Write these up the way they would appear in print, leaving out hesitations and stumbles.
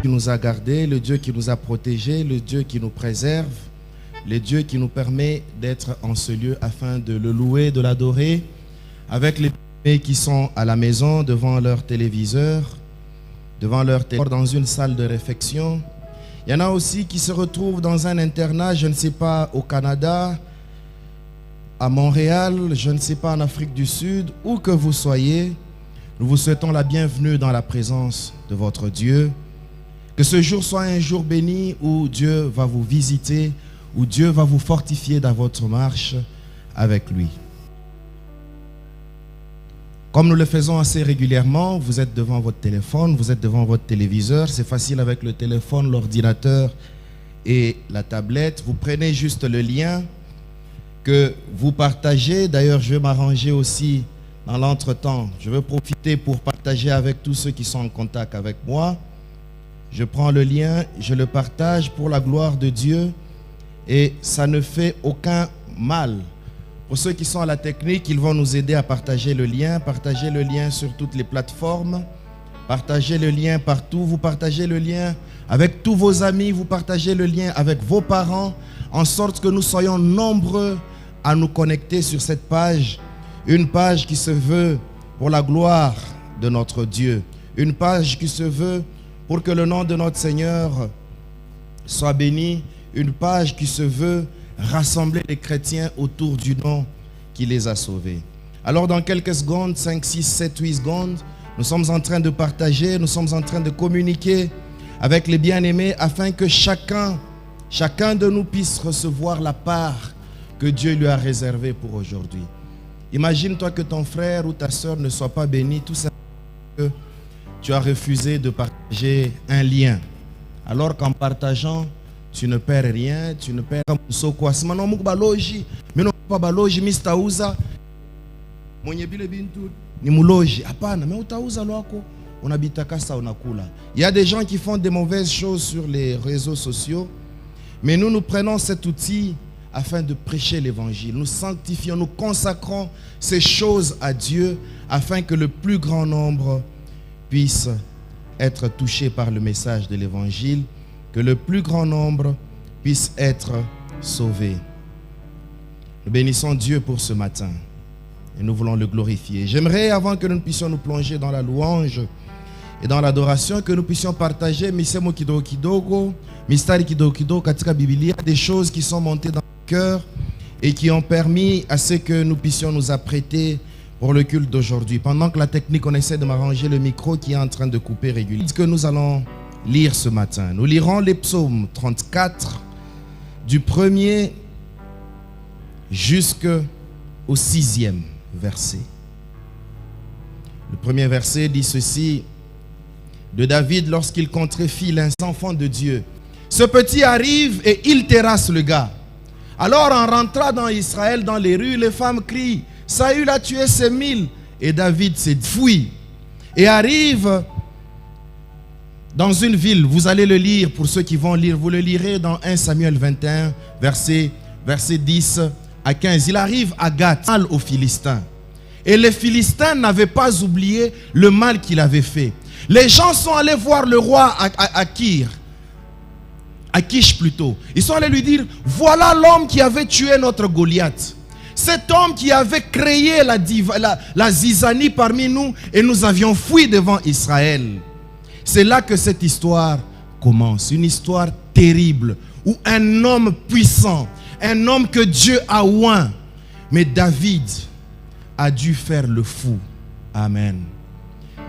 qui nous a gardés, le Dieu qui nous a protégés, le Dieu qui nous préserve, le Dieu qui nous permet d'être en ce lieu afin de le louer, de l'adorer, avec les amis qui sont à la maison, devant leur téléviseur, dans une salle de réflexion. Il y en a aussi qui se retrouvent dans un internat, je ne sais pas, au Canada, à Montréal, je ne sais pas, en Afrique du Sud, où que vous soyez. Nous vous souhaitons la bienvenue dans la présence de votre Dieu. Que ce jour soit un jour béni où Dieu va vous visiter, où Dieu va vous fortifier dans votre marche avec lui. Comme nous le faisons assez régulièrement, vous êtes devant votre téléphone, vous êtes devant votre téléviseur. C'est facile avec le téléphone, l'ordinateur et la tablette. Vous prenez juste le lien que vous partagez. D'ailleurs, je vais m'arranger aussi dans l'entretemps. Je veux profiter pour partager avec tous ceux qui sont en contact avec moi. Je prends le lien, je le partage pour la gloire de Dieu et ça ne fait aucun mal. Pour ceux qui sont à la technique, ils vont nous aider à partager le lien sur toutes les plateformes, partagez le lien partout, vous partagez le lien avec tous vos amis, vous partagez le lien avec vos parents, en sorte que nous soyons nombreux à nous connecter sur cette page, une page qui se veut pour la gloire de notre Dieu, une page qui se veut pour que le nom de notre Seigneur soit béni, une page qui se veut rassembler les chrétiens autour du nom qui les a sauvés. Alors dans quelques secondes, 5, 6, 7, 8 secondes, nous sommes en train de partager, nous sommes en train de communiquer avec les bien-aimés afin que chacun de nous puisse recevoir la part que Dieu lui a réservée pour aujourd'hui. Imagine-toi que ton frère ou ta soeur ne soit pas béni tout simplement que tu as refusé de partager un lien. Alors qu'en partageant, tu ne perds rien, tu ne perds pas quoi. Si maintenant on baloji, mais non pas baloji, mistauza. Mwenye bile bintu ni muloji. Hapana, mais utauza lwako, unabitaka sa unakula. Il y a des gens qui font des mauvaises choses sur les réseaux sociaux, mais nous prenons cet outil afin de prêcher l'évangile. Nous sanctifions, nous consacrons ces choses à Dieu afin que le plus grand nombre puisse être touché par le message de l'évangile, que le plus grand nombre puisse être sauvé. Nous bénissons Dieu pour ce matin et nous voulons le glorifier. J'aimerais, avant que nous puissions nous plonger dans la louange et dans l'adoration, que nous puissions partager misemo kidogo kidogo, mistari kidogo kidogo katika Biblia, des choses qui sont montées dans le cœur et qui ont permis à ce que nous puissions nous apprêter pour le culte d'aujourd'hui. Pendant que la technique, on essaie de m'arranger le micro qui est en train de couper régulièrement. Ce que nous allons lire ce matin. Nous lirons les psaumes 34 du 1er jusqu'au 6e verset. Le premier verset dit ceci de David lorsqu'il contrefie les enfants de Dieu. Ce petit arrive et il terrasse le gars. Alors en rentrant dans Israël, dans les rues, les femmes crient: Saül a tué ses 1000. Et David s'est fouillé et arrive dans une ville. Vous allez le lire pour ceux qui vont lire. Vous le lirez dans 1 Samuel 21, verset 10 à 15. Il arrive à Gath, mal aux Philistins. Et les Philistins n'avaient pas oublié le mal qu'il avait fait. Les gens sont allés voir le roi Akish plutôt. Ils sont allés lui dire: voilà l'homme qui avait tué notre Goliath. Cet homme qui avait créé la zizanie parmi nous et nous avions fui devant Israël. C'est là que cette histoire commence. Une histoire terrible où un homme puissant, un homme que Dieu a oint. Mais David a dû faire le fou. Amen.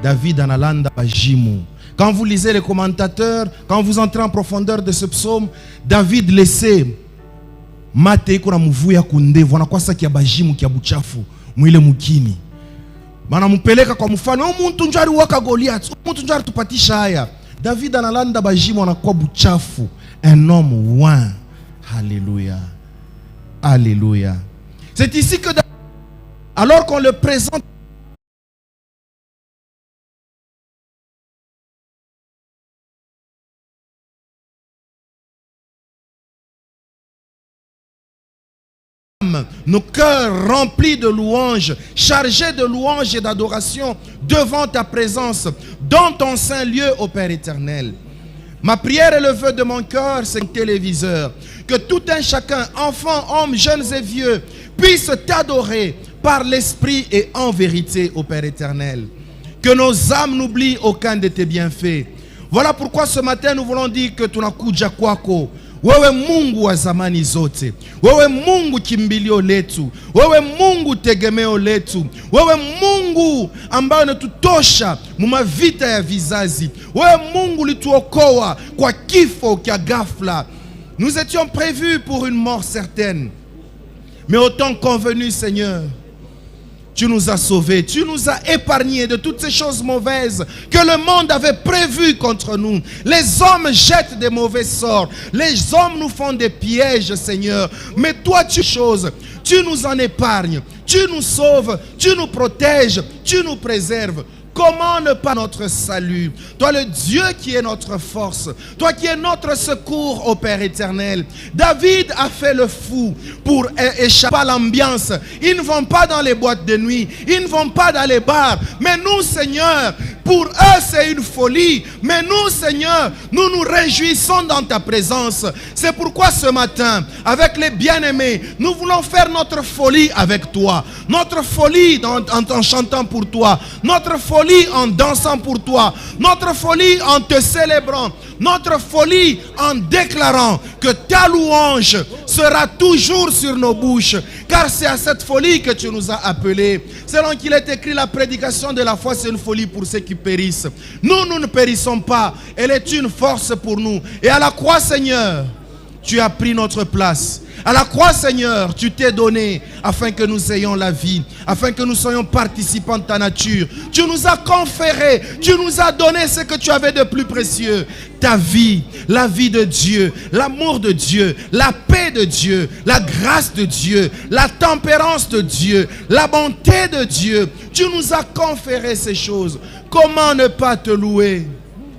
David analanda bajimu. Quand vous lisez les commentateurs, quand vous entrez en profondeur de ce psaume, David laissait mate kuna mvuya kundevu anakwasa kia bajimu kia buchafu mwile mukini. Bana mpeleka kwa mfano umuntu njari waka Goliath, umuntu njari tupatisha haya. David analanda bajimu anakuwa buchafu. Un homme oint. Alléluia. Alléluia. C'est ici que alors qu'on le présente nos cœurs remplis de louanges, chargés de louanges et d'adoration devant ta présence, dans ton saint lieu, ô Père éternel. Ma prière et le vœu de mon cœur, c'est un téléviseur. Que tout un chacun, enfants, hommes, jeunes et vieux, puisse t'adorer par l'esprit et en vérité, ô Père éternel. Que nos âmes n'oublient aucun de tes bienfaits. Voilà pourquoi ce matin nous voulons dire que tunakuja kwako. Wewe Mungu wa zamani zote. Wewe Mungu kimbilio letu. Wewe Mungu tegemeo letu. Wewe Mungu ambaye unatutosha muma vita ya vizazi. Wewe Mungu lituokoa kwa kifo kia ghafla. Nous étions prévus pour une mort certaine. Mais au temps convenu, Seigneur, tu nous as sauvés, tu nous as épargnés de toutes ces choses mauvaises que le monde avait prévues contre nous. Les hommes jettent des mauvais sorts. Les hommes nous font des pièges, Seigneur. Mais toi, tu nous en épargnes. Tu nous sauves, tu nous protèges, tu nous préserves. Comment ne pas notre salut? Toi le Dieu qui est notre force, toi qui es notre secours, ô Père éternel. David a fait le fou pour échapper à l'ambiance. Ils ne vont pas dans les boîtes de nuit, ils ne vont pas dans les bars. Mais nous, Seigneur, pour eux c'est une folie. Mais nous, Seigneur, nous nous réjouissons dans ta présence. C'est pourquoi ce matin, avec les bien-aimés, nous voulons faire notre folie avec toi. Notre folie en chantant pour toi. Notre folie en dansant pour toi, notre folie en te célébrant, notre folie en déclarant que ta louange sera toujours sur nos bouches, car c'est à cette folie que tu nous as appelés. Selon qu'il est écrit, la prédication de la foi c'est une folie pour ceux qui périssent. Nous ne périssons pas, elle est une force pour nous. Et à la croix, Seigneur, tu as pris notre place. À la croix, Seigneur, tu t'es donné afin que nous ayons la vie, afin que nous soyons participants de ta nature. Tu nous as conféré, tu nous as donné ce que tu avais de plus précieux. Ta vie, la vie de Dieu, l'amour de Dieu, la paix de Dieu, la grâce de Dieu, la tempérance de Dieu, la bonté de Dieu. Tu nous as conféré ces choses. Comment ne pas te louer?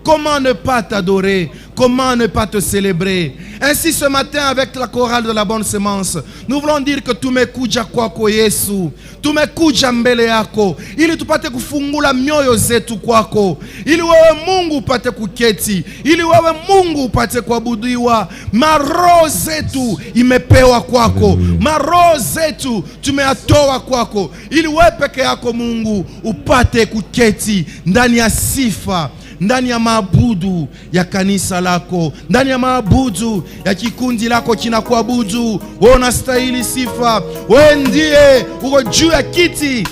Comment ne pas t'adorer? Comment ne pas te célébrer? Ainsi ce matin avec la chorale de la bonne semence, nous voulons dire que tumekuja kwako Yesu, tumekuja mbele yako ili tupate kufungula mioyo zetu kwako, ili wewe Mungu upate kuketi, ili wewe Mungu upate kuabudiwa. Maroho zetu imepewa kwako, maroho zetu tumeatoa kwako, ili wewe peke yako Mungu upate kuketi ndani ya sifa, ndani ya maabudu ya kanisa lako, ndani ya maabudu ya kikundi lako kinakuabudu. Wewe unastahili sifa. Wewe ndiye uko juu ya kiti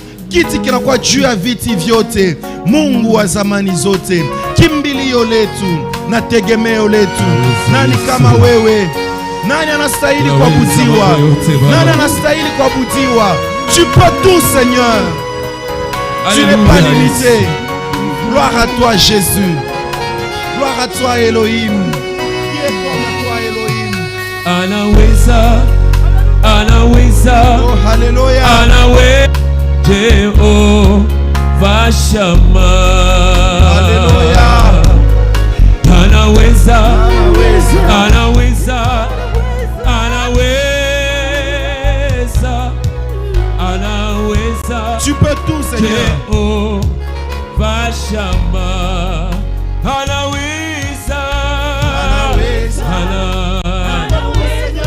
kinakuwa juu ya viti vyote. Mungu wa zamani zote, kimbilio letu na tegemeo letu. Nani kama wewe? Nani anastahili kuabudiwa? Nani anastahili kuabudiwa? Tu peux tout, Seigneur. Tu n'es pas limité. Gloire à toi, Jésus. Gloire à toi, Elohim. Qui est comme toi, Elohim? Anaweza, anaweza, oh, hallelujah. Anaweza, Jehovah Shammah. Hallelujah. Anaweza, Anaweza, anaweza, anaweza. Tu peux tout, Seigneur. Jehovah Shammah. Anaweza, Anaweza.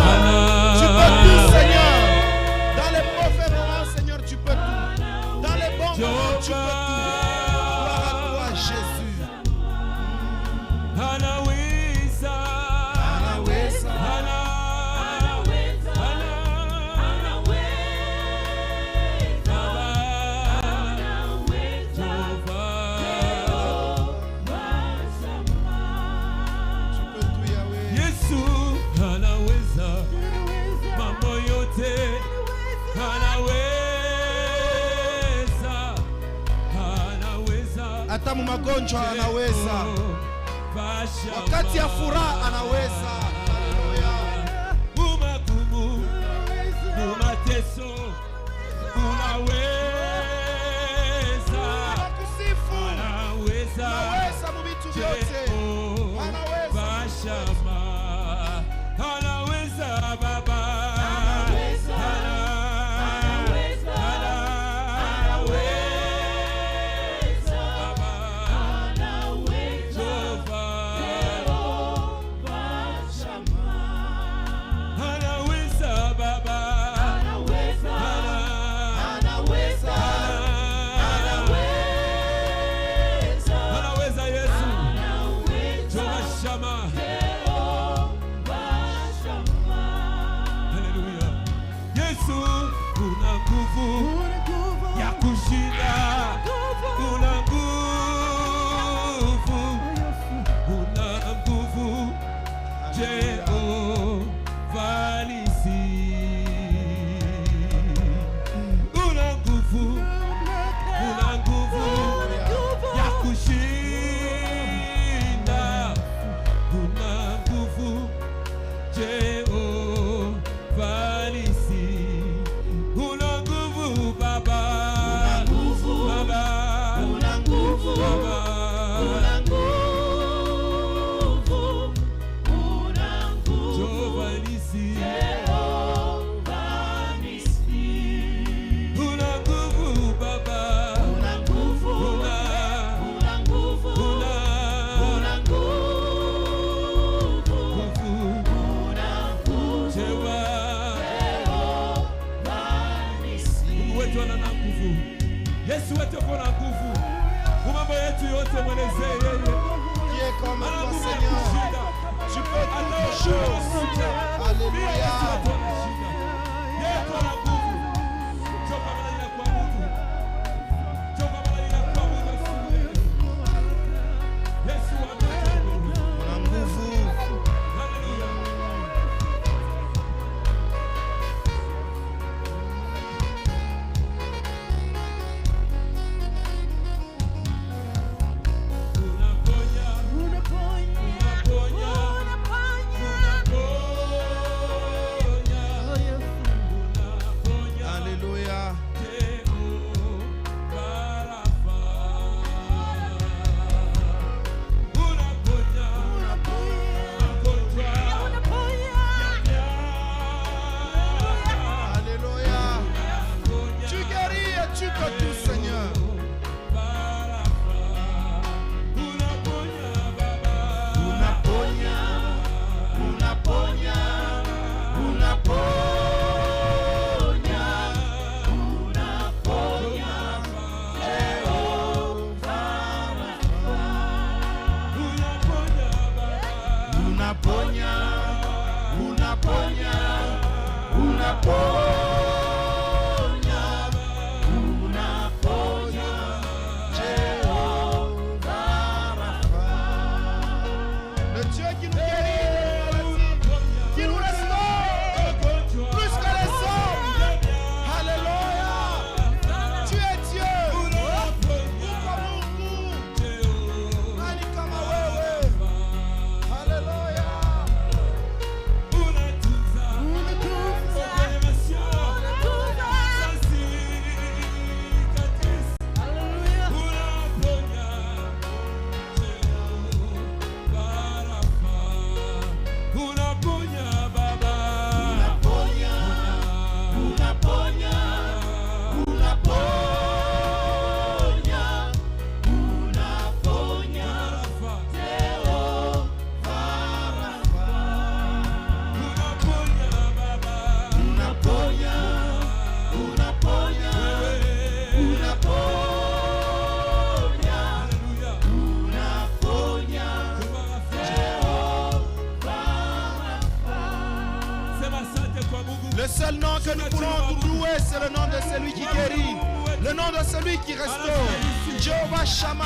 Tu peux tout, Seigneur. Dans les mauvais moments, Seigneur, tu peux tout. Dans les bons moments, tu peux tout. Gloire à toi, Jésus. Anaweza, Anaweza. Hata magonjwa anaweza. Wakati ya furaha anaweza. Umagumu, umateso, unaweza. Nakusifu. Anaweza. Anaweza mubitu vyote. Anaweza. Shammah. Anaweza Baba. Yesu wetu kuna nguvu. Mambo yetu yote mwelezee yeye. Qui est comme Ana toi, nguvu ya Seigneur? kushinda. Tu peux toutes choses. Alléluia. Yeye kuna nguvu. Toka mbele ya kuabudu. Toka mbele ya kuabudu asubuhi. Yesu ametukuka. Kuna nguvu. Haleluya. Alléluia. Alléluia. Tu guéris et tu peux tout, Seigneur. Unaponya, unaponya, unaponya, unaponya. Unaponya, unaponya, unaponya, unaponya. Jéhovah Rapha. Le Dieu qui nous guérit, qui nous restaure plus que les hommes. Alléluia. Tu es Dieu. Nani kama wewe? Alléluia. Le seul nom que nous voulons louer, c'est le nom de celui qui guérit, le nom de celui qui restaure. Jéhovah Shammah,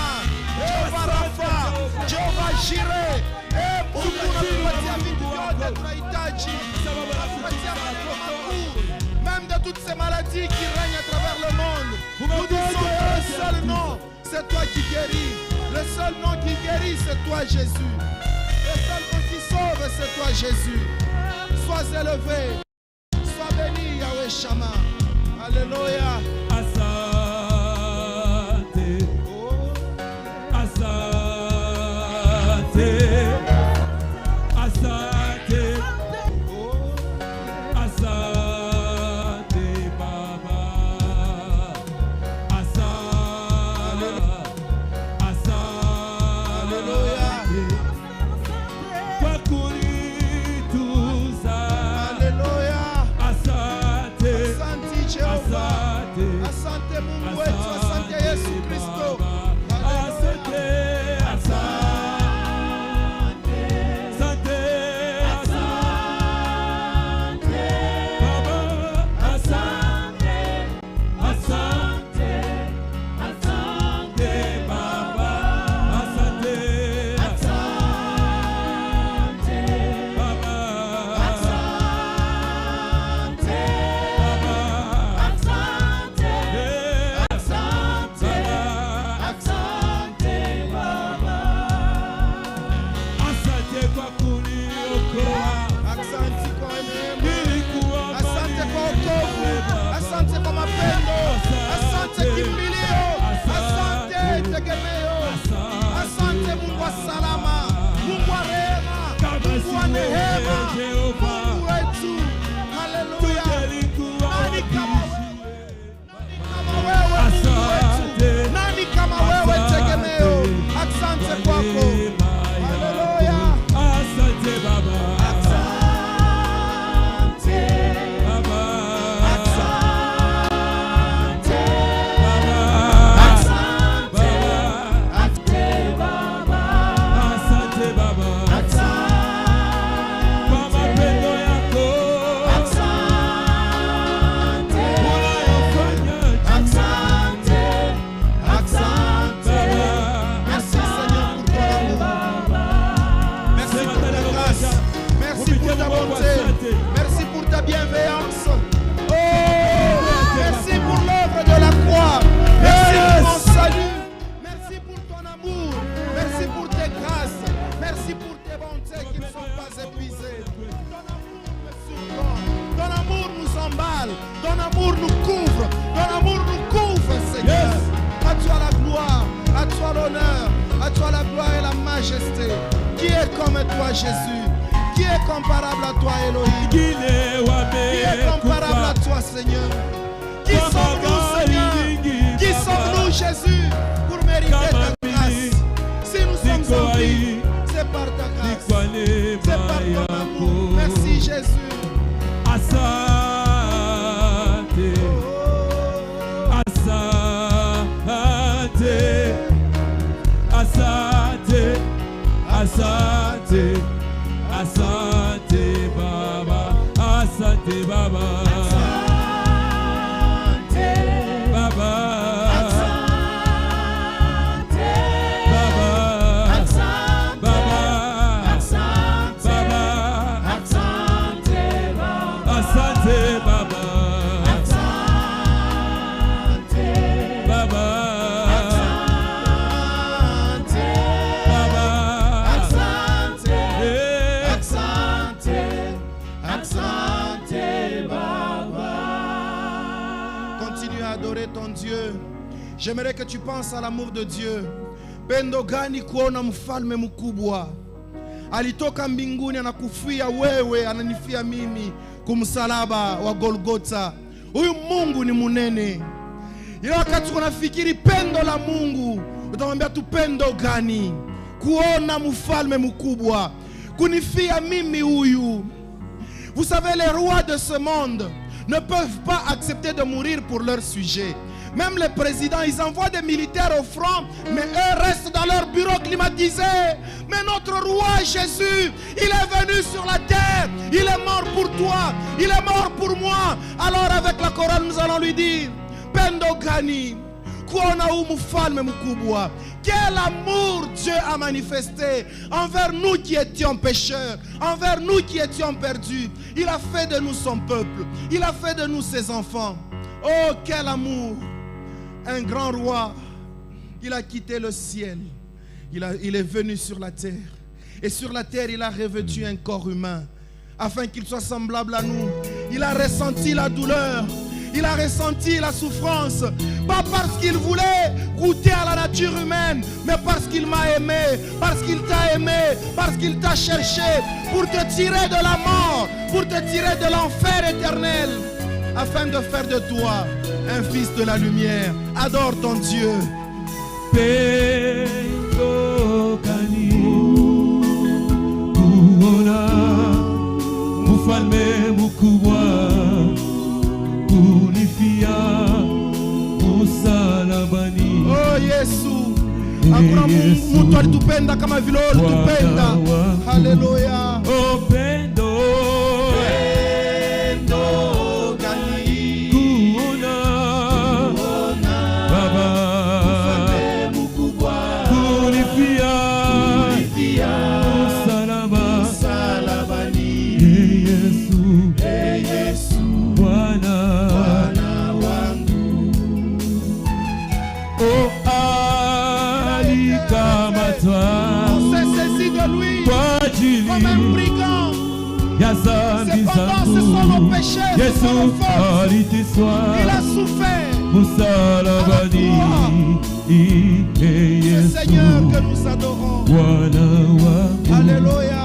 Jéhovah Rapha, Jéhovah Jireh. Et pour nous, même de toutes ces maladies qui règnent à travers le monde, nous disons un seul nom, c'est toi qui guéris. Le seul nom qui guérit, c'est toi Jésus. Le seul nom qui sauve, c'est toi Jésus. Sois élevé. Sois béni, Yahweh Shammah. Alléluia. Asante. Oh. Asante. Asante. Oh. Asante Baba. Asante. Alléluia. Kwa kunituza. Alléluia. Asante. Asante Jéhovah. Asante. Asante Mungu wetu. Asante Yesu Kristo. Asante. Asante. Asante. Asante. Baba. Asante. Asante. Asante Baba. Asante. Asante. Baba. Asante. Baba. Asante. Asante. Asante Baba. Asante kwa kuniokoa. Asante kwa neema. Nilikuwa Asante kwa wokovu. Asante kwa mapendo. Asante kimbilio. Asante tegemeo. Asante Mungu wa salama. Mungu wa rehema. Mungu wa neema. Mungu wetu. Haleluya. Nani kama wewe Mungu wetu? Nani kama wewe tegemeo? Asante kwako. Haleluya. Asante Baba. Asante. Baba. Asante. Baba. amour nous couvre. Ton amour nous couvre, Seigneur. À toi la gloire, à toi l'honneur, à toi la gloire et la majesté. Qui est comme toi, Jésus? Qui est comparable à toi, Elohim? Qui est comparable à toi, Seigneur? Qui sommes-nous, Seigneur? Qui sommes-nous, Jésus, pour mériter ta grâce? Si nous sommes en vie, c'est par ta grâce, c'est par ton amour. Merci, Jésus. Asante, asante, asante, asante, asante, Baba, asante, Baba, asante, Baba, asante, Baba, asante, Baba, asante, Baba, asante, Baba, asante, Baba. Ton Dieu, j'aimerais que tu penses à l'amour de Dieu. Pendo gani kuona mfalme mkubwa alitoka mbinguni anakufia wewe, ananifia mimi kumsalaba wa Golgotha. Huyu Mungu ni munene. Ile wakati unafikiri pendo la Mungu, utamwambia tu pendo gani kuona mfalme mkubwa kunifia mimi huyu. Vous savez, les rois de ce monde ne peuvent pas accepter de mourir pour leur sujet. Même les présidents, ils envoient des militaires au front, mais eux restent dans leur bureau climatisé. Mais notre roi Jésus, il est venu sur la terre, il est mort pour toi, il est mort pour moi. Alors avec la chorale, nous allons lui dire, Pendo Gani, kuona mfalme mkubwa. Quel amour Dieu a manifesté envers nous qui étions pécheurs, envers nous qui étions perdus. Il a fait de nous son peuple, il a fait de nous ses enfants. Oh, quel amour! Un grand roi, il a quitté le ciel, il est venu sur la terre. Et sur la terre, il a revêtu un corps humain, afin qu'il soit semblable à nous. Il a ressenti la douleur, il a ressenti la souffrance, pas parce qu'il voulait goûter à la nature humaine, mais parce qu'il m'a aimé, parce qu'il t'a aimé, parce qu'il t'a cherché pour te tirer de la mort, pour te tirer de l'enfer éternel, afin de faire de toi un fils de la lumière. Adore ton Dieu. Pendo gani kuona mfalme mkubwa kunifia msalabani. Oh Yesu, hakuna mtu alitupenda kama vile ulitupenda. Haleluya. Oh pendo cependant ce sont nos péchés, ce sont nos fautes. Il a souffert. C'est le Seigneur que nous adorons. Alléluia.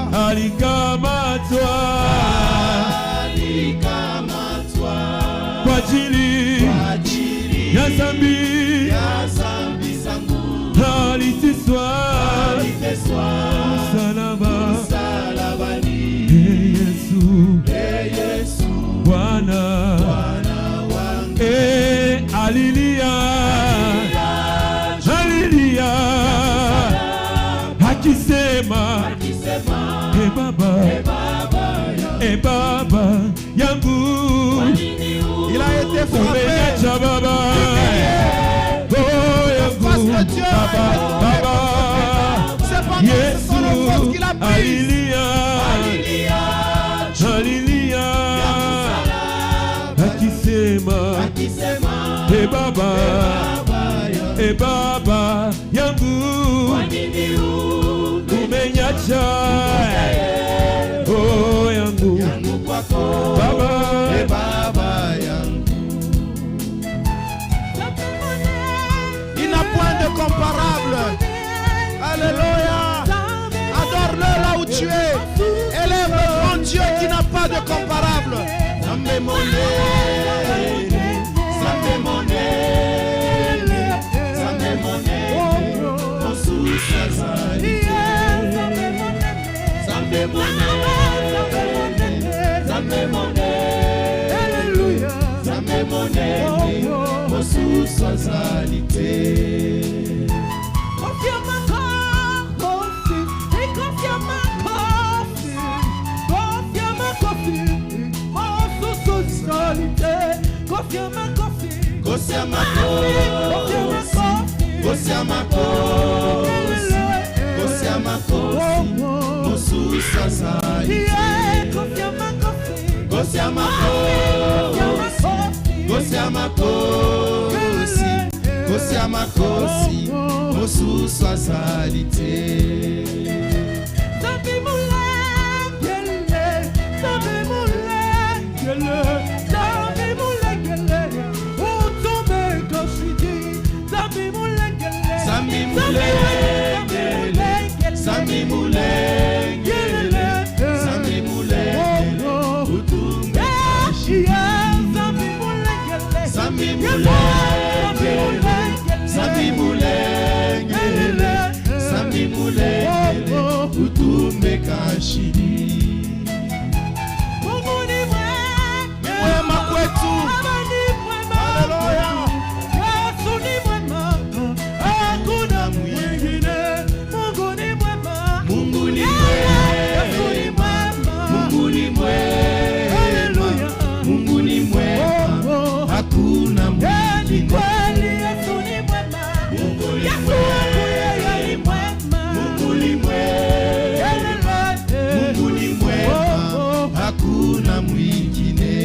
Hallelujah, hallelujah, akisema, Baba yangu, il a été frappé, Baba, Baba, c'est pendant ce sont nos fautes qu'il a pris. Hallelujah, akisema, Baba yangu, umenyacha, oh yangu, Baba yangu. Alléluia. Adore-le là où tu es. Élève le grand Dieu qui n'a pas de comparable. Zambe monene, Zambe monene, Zambe monene, Mosusa zali. Zambe monene, Zambe monene, Alléluia. Zambe monene, Mosusa zali te. Gosiama kosi, Gosiama kosi, Gosiama kosi, Mosusa zali. Gosiama kosi, Gosiama kosi, Gosiama kosi, Mosusa zali te. Zambi mulengele, Zambi mulengele, utumbe kashi. Zambi mulengele, Zambi mulengele, Zambi mulengele, utumbe kashi. Mwema kwetu, haleluya. Hakuna mwingine. Mungu ni mwema, Mungu ni mwema, hakuna mwingine. Mungu ni mwema, Mungu ni mwema, Mungu ni mwema, hakuna mwingine.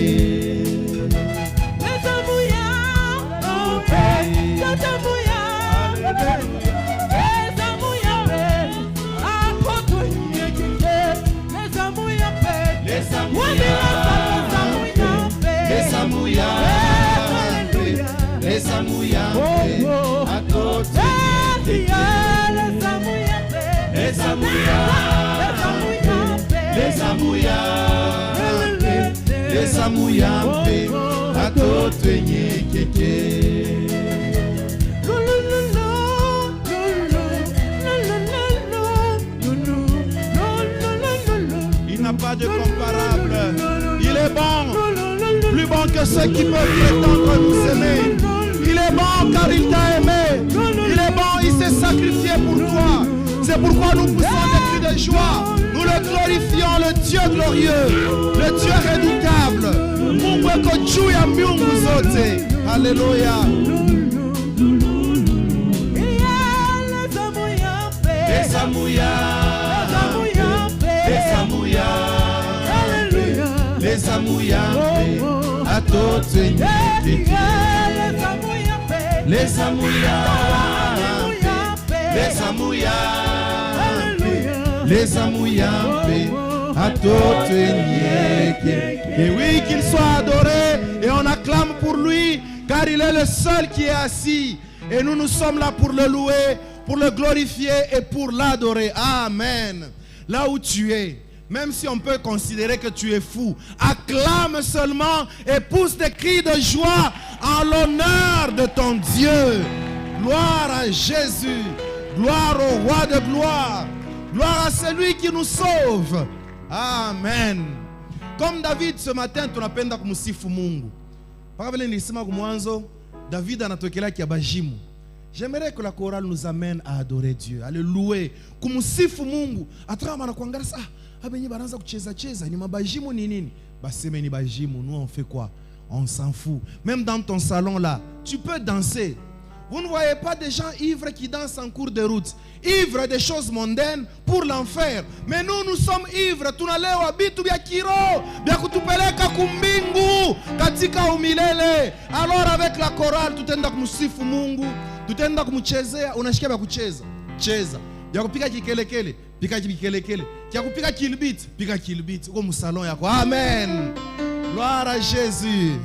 Il n'a pas de comparable. Il est bon, plus bon que ceux qui peuvent prétendre nous aimer. Il est bon car il t'a aimé. Il est bon, il s'est sacrifié pour toi. C'est pourquoi nous poussons des cris de joie. Nous le glorifions, le Dieu glorieux, le Dieu redoutable. Mungu eko juu ya miungu zote. Alléluia. Les amouillampe, atoto enyeke. Les amouillampe, atoto enyeke. Et oui, qu'il soit adoré et on acclame pour lui, car il est le seul qui est assis. Et nous sommes là pour le louer, pour le glorifier et pour l'adorer. Amen. Là où tu es, même si on peut considérer que tu es fou, acclame seulement et pousse des cris de joie en l'honneur de ton Dieu. Gloire à Jésus, gloire au roi de gloire, gloire à celui qui nous sauve. Amen. Comme David ce matin, tunapenda kumsifu Mungu. Pakavile nilisema kumwanzo, David anatokela kiabajimu. J'aimerais que la chorale nous amène à adorer Dieu, à le louer, kumsifu Mungu. Atrama na kuangalia sa, abenye banaanza kucheza cheza, ni mabajimu ni nini? Baseme ni bajimu, nous on fait quoi? On s'en fout. Même dans ton salon là, tu peux danser. Vous ne voyez pas des gens ivres qui dansent en cours de route, ivres des choses mondaines pour l'enfer. Mais nous, nous sommes ivres. Tunalewa bitu bya kiro, bya kutupeleka kumbingu katika umilele. Alors avec la chorale, tutenda kumsifu Mungu, tutenda kumchezea. Unashikia bya kucheza, cheza. Bya kupika kikelekele, pika kikelekele. Bya kupika kilbit, pika kilbit. Uko musalon yako. Amen. Gloire à Jésus.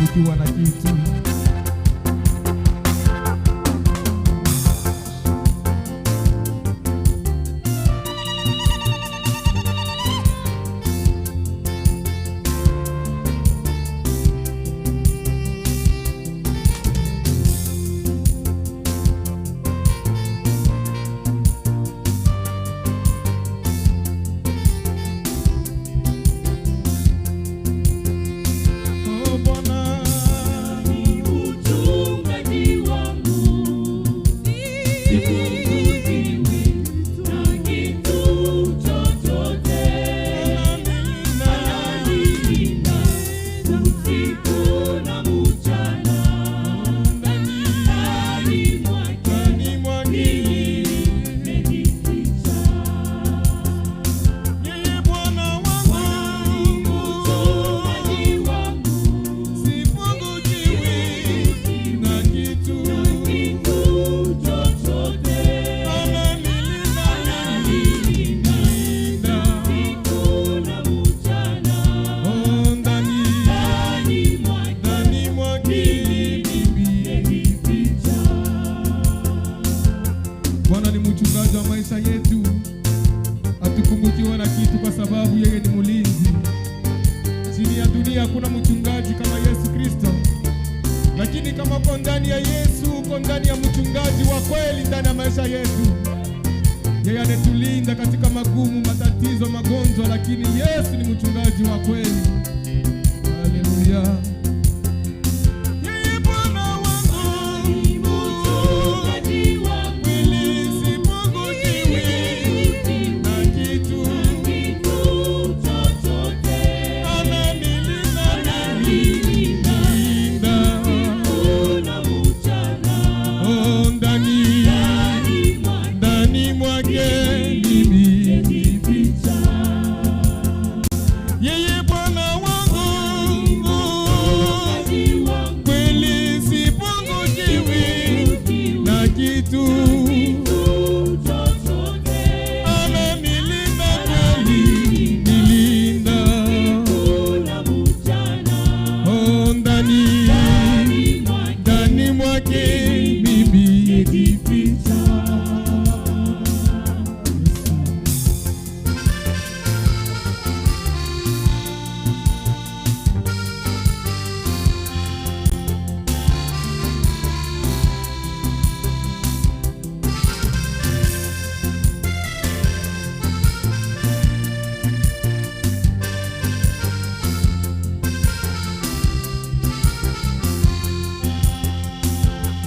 hatukupungukiwa na kitu. Bwana ni mchungaji wa maisha yetu, hatupungukiwa na kitu kwa sababu yeye ni mlinzi. Chini ya dunia hakuna mchungaji kama Yesu Kristo, lakini kama uko ndani ya Yesu, uko ndani ya mchungaji wa kweli ndani ya maisha yetu. Yeye anatulinda katika magumu, matatizo, magonjwa, lakini Yesu ni mchungaji wa kweli. Haleluya.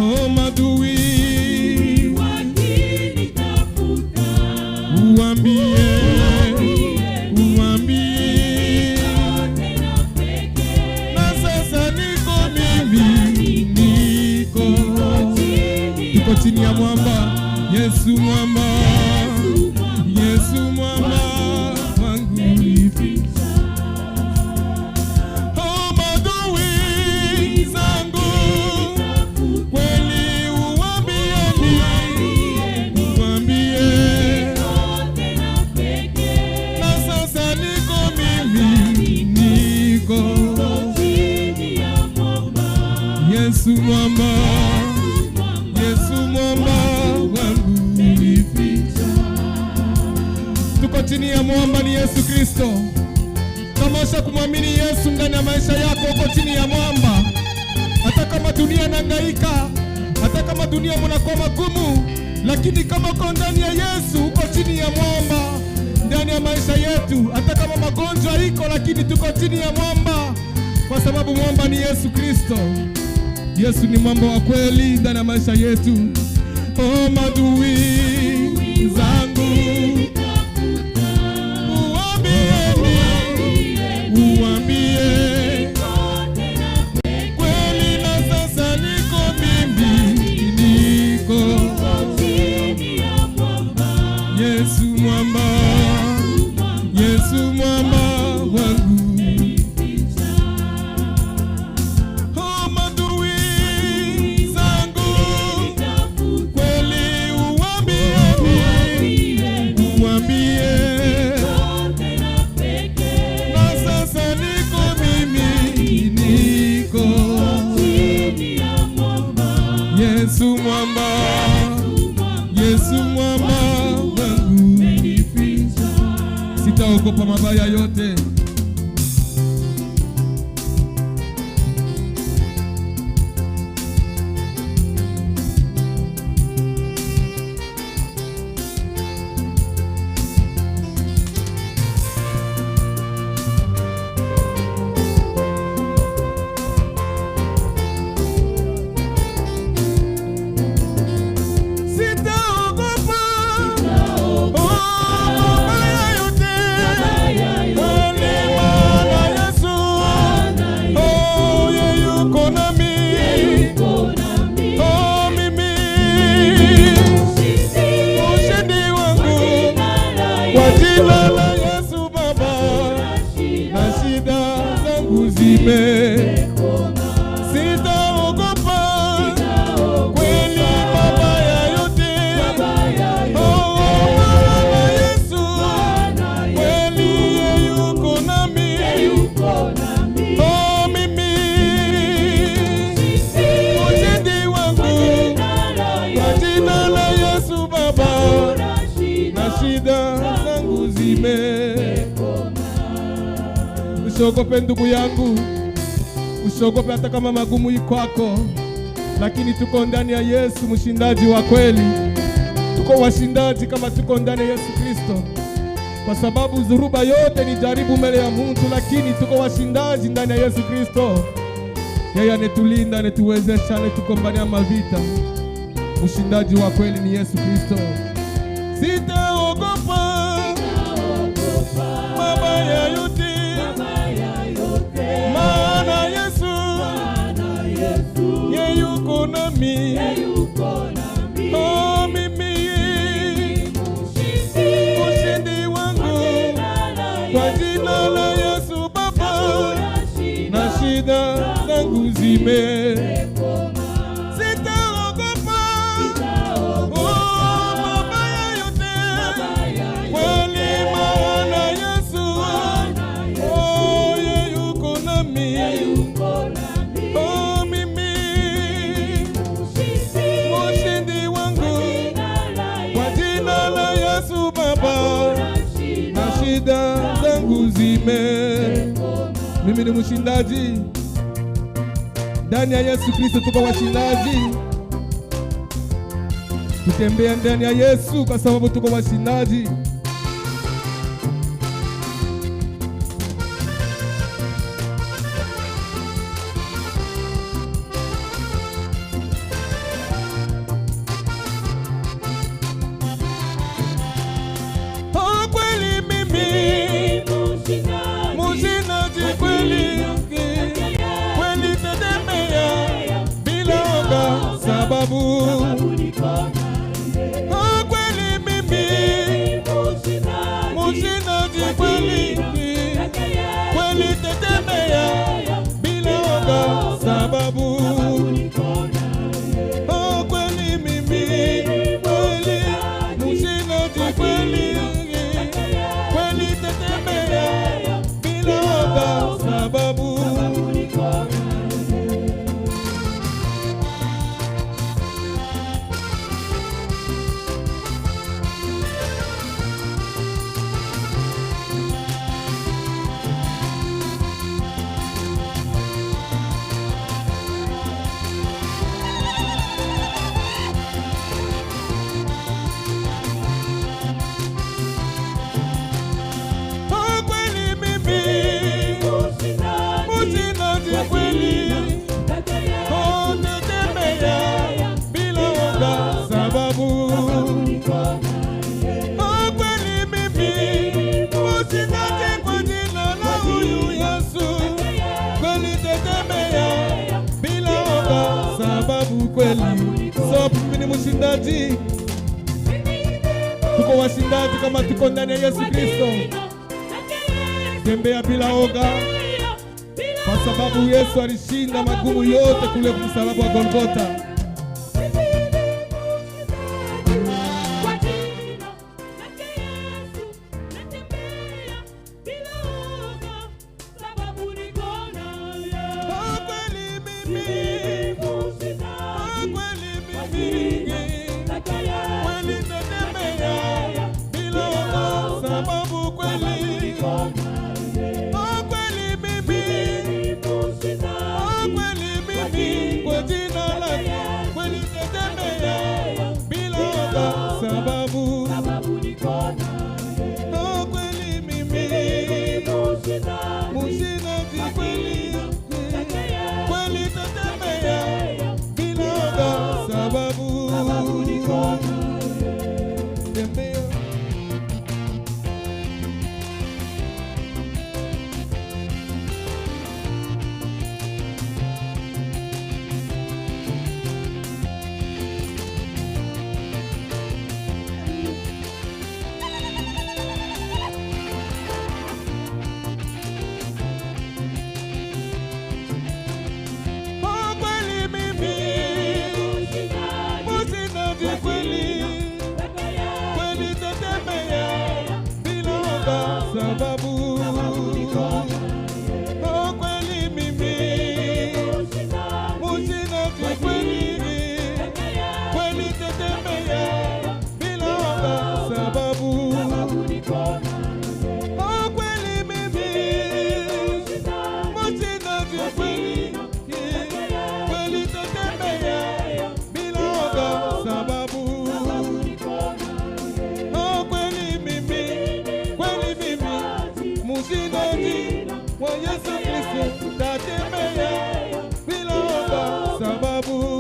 Oh, madui wakinitafuta, uambie na sasa niko mimi, niko chini ya mwamba. Yesu mwamba, Yesu mwamba wangu. Oh, madui zangu Yesu mwamba, Yesu mwamba wangu. Tuko chini ya mwamba ni Yesu Kristo. Kama usha kumwamini Yesu ndani ya maisha yako, uko chini ya mwamba. Hata kama dunia inahangaika, hata kama dunia mnakuwa magumu, lakini kama uko ndani ya Yesu, uko chini ya mwamba ndani ya maisha yetu. Hata kama magonjwa iko, lakini tuko chini ya mwamba kwa sababu mwamba ni Yesu Kristo. Yesu ni mwamba wa kweli ndani ya maisha yetu. Oh, madui zangu uambie kweli, na sasa niko mimi, Yesu mwamba, Yesu mwamba wangu. Kweli uambie sitaogopa mabaya yote. Usiogope ndugu yangu, usiogope hata kama magumu iko kwako, lakini tuko ndani ya Yesu mshindaji wa kweli. Tuko washindaji kama tuko ndani ya Yesu Kristo, kwa sababu dhuruba yote ni jaribu mbele ya mtu, lakini tuko washindaji ndani ya Yesu Kristo. Yeye anetulinda, anetuwezesha, anetukombania mavita. Mshindaji wa kweli ni Yesu Kristo. Sitaogopa mabaya yote, maana Yesu yeye yuko nami. Oh, mimi ushindi wangu kwa jina la Yesu Baba, na shida zangu zimekoma. Sitaogopa mabaya yote, kweli maana Yesu yeye yuko nami. Oh, mimi ushindi wangu kwa jina la Yesu Baba, na shida zangu zimekoma. Mimi ni mshindaji ndani ya Yesu Kristo. Tuko washindaji, tutembea ndani ya Yesu kwa sababu tuko washindaji. Oh, kweli mimi mshindaji kweli, kweli tetemea bila woga sababu. Oh, kweli mimi mshindaji kweli, kweli tetemea bila woga sababu. Oh, kweli mimi kweli mshindaji kweli, kweli tetemea bila woga sababu. So mimi ni mshindaji, tuko washindaji kama tuko ndani ya Yesu Kristo. Tembea bila oga, kwa sababu Yesu alishinda magumu yote kule kwa msalaba wa Golgotha. Kweli sababu kweli mimi musina kweli kweli tetembea bila woga sababu kweli mimi musina kweli kweli tetembea bila woga sababu wa Yesu Kristo tatembea bila woga sababu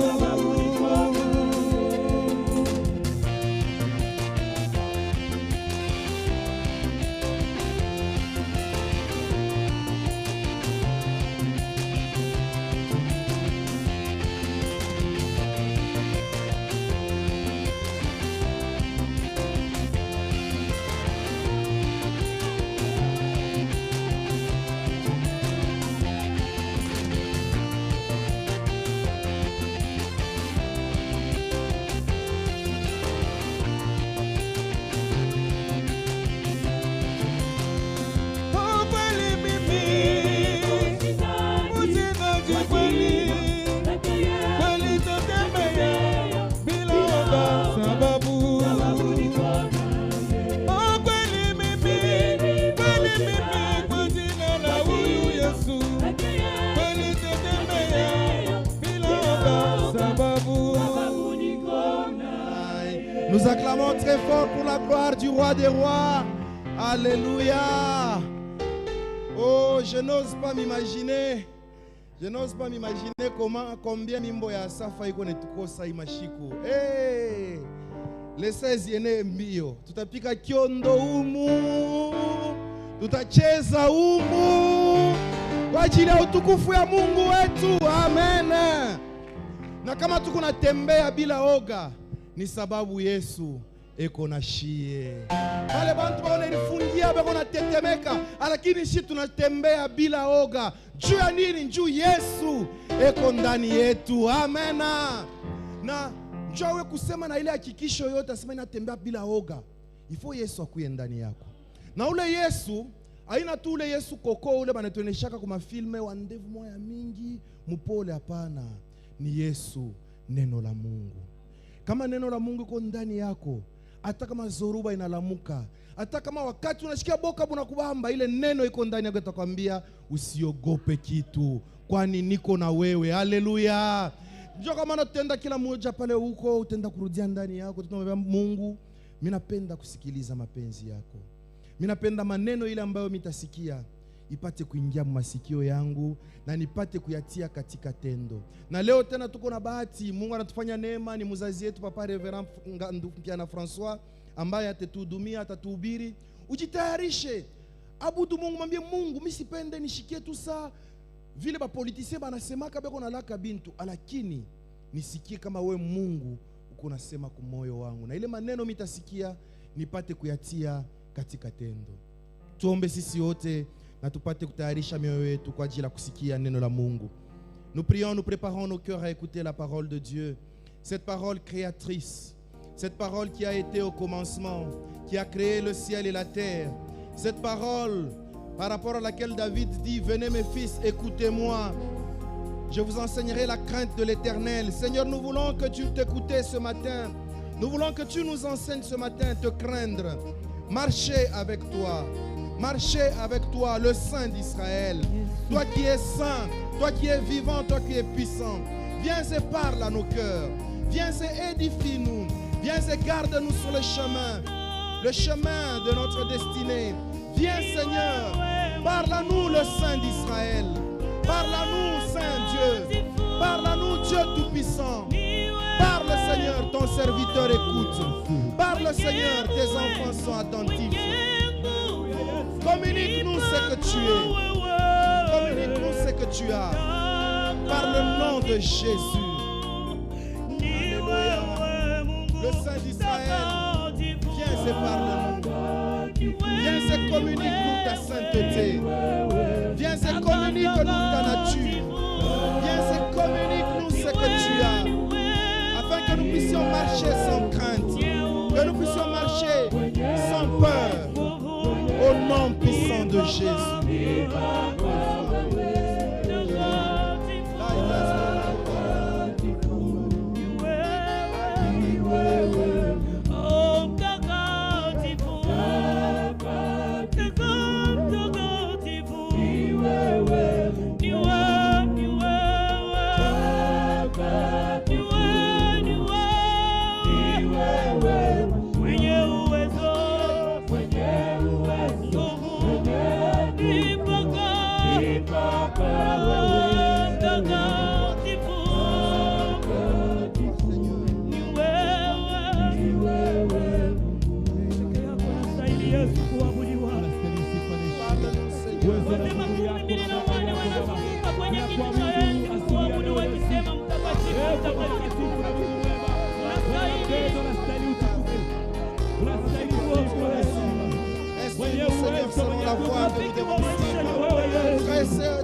Nous acclamons très fort pour la gloire du roi des rois. Alléluia. Oh, je n'ose pas m'imaginer. Je n'ose pas m'imaginer combien mimbo ya safa iko netukosa imashiko. Hey! Les 16 yene mbio. Tutapika kiondo umu. Tutacheza umu. Kwa ajili ya utukufu ya Mungu wetu. Amen. Na kama tuko natembea bila oga ni sababu Yesu eko na shie. Wale bantu wananifungia bako na tetemeka, lakini sisi tunatembea bila oga. Juu ya nini? Juu Yesu eko ndani yetu. Amen. Na njoo kusema na ile hakikisho yote asema inatembea bila oga. Ifo Yesu akuye ndani yako. Na ule Yesu haina tu ule Yesu koko ule banatuoneshaka kwa filme wa ndevu moya mingi mupole, hapana. Ni Yesu neno la Mungu. Kama neno la Mungu iko ndani yako, hata kama zoruba inalamuka, hata kama wakati unashikia boka bunakubamba, ile neno iko ndani yako itakwambia usiogope kitu, kwani niko na wewe. Haleluya. Njoo kama natenda kila mmoja pale huko utenda kurudia ndani yako, tutamwambia Mungu, mimi napenda kusikiliza mapenzi yako. Mimi napenda maneno ile ambayo mitasikia ipate kuingia masikio yangu na nipate kuyatia katika tendo. Na leo tena tuko na bahati, Mungu anatufanya neema, ni mzazi yetu Papa Reverend Mpiana François ambaye atatuhudumia, atatuhubiri. Ujitayarishe. Abudu Mungu, mwambie Mungu, mimi sipende nishikie tu saa vile ba politiciens banasemaka beko na laka bintu, lakini nisikie kama we Mungu uko nasema kwa moyo wangu. Na ile maneno mitasikia nipate kuyatia katika tendo. Tuombe sisi wote na tupate kutayarisha mioyo yetu kwa ajili ya kusikia neno la Mungu. Nous prions, nous préparons nos cœurs à écouter la parole de Dieu. Cette parole créatrice, cette parole qui a été au commencement, qui a créé le ciel et la terre. Cette parole par rapport à laquelle David dit: venez mes fils, écoutez-moi. Je vous enseignerai la crainte de l'Éternel. Seigneur, nous voulons que tu t'écoutes ce matin. Nous voulons que tu nous enseignes ce matin te craindre. Marcher avec toi. Marcher avec toi, le Saint d'Israël. Toi qui es saint, toi qui es vivant, toi qui es puissant. Viens et parle à nos cœurs. Viens et édifie-nous. Viens et garde-nous sur le chemin de notre destinée. Viens Seigneur, parle à nous le Saint d'Israël. Parle à nous Saint Dieu. Parle à nous Dieu Tout-Puissant. Parle Seigneur, ton serviteur écoute. Parle Seigneur, tes enfants sont attentifs. Communique-nous ce que tu es. Communique-nous ce que tu as. Par le nom de Jésus. Alléluia. Le Saint d'Israël, viens et parle-nous. Viens et communique-nous ta sainteté. Viens et communique-nous ta nature. Viens et communique-nous ce que tu as. Afin que nous puissions marcher sans crainte. Que nous puissions marcher sans peur. Au nom nom puissant de Jésus.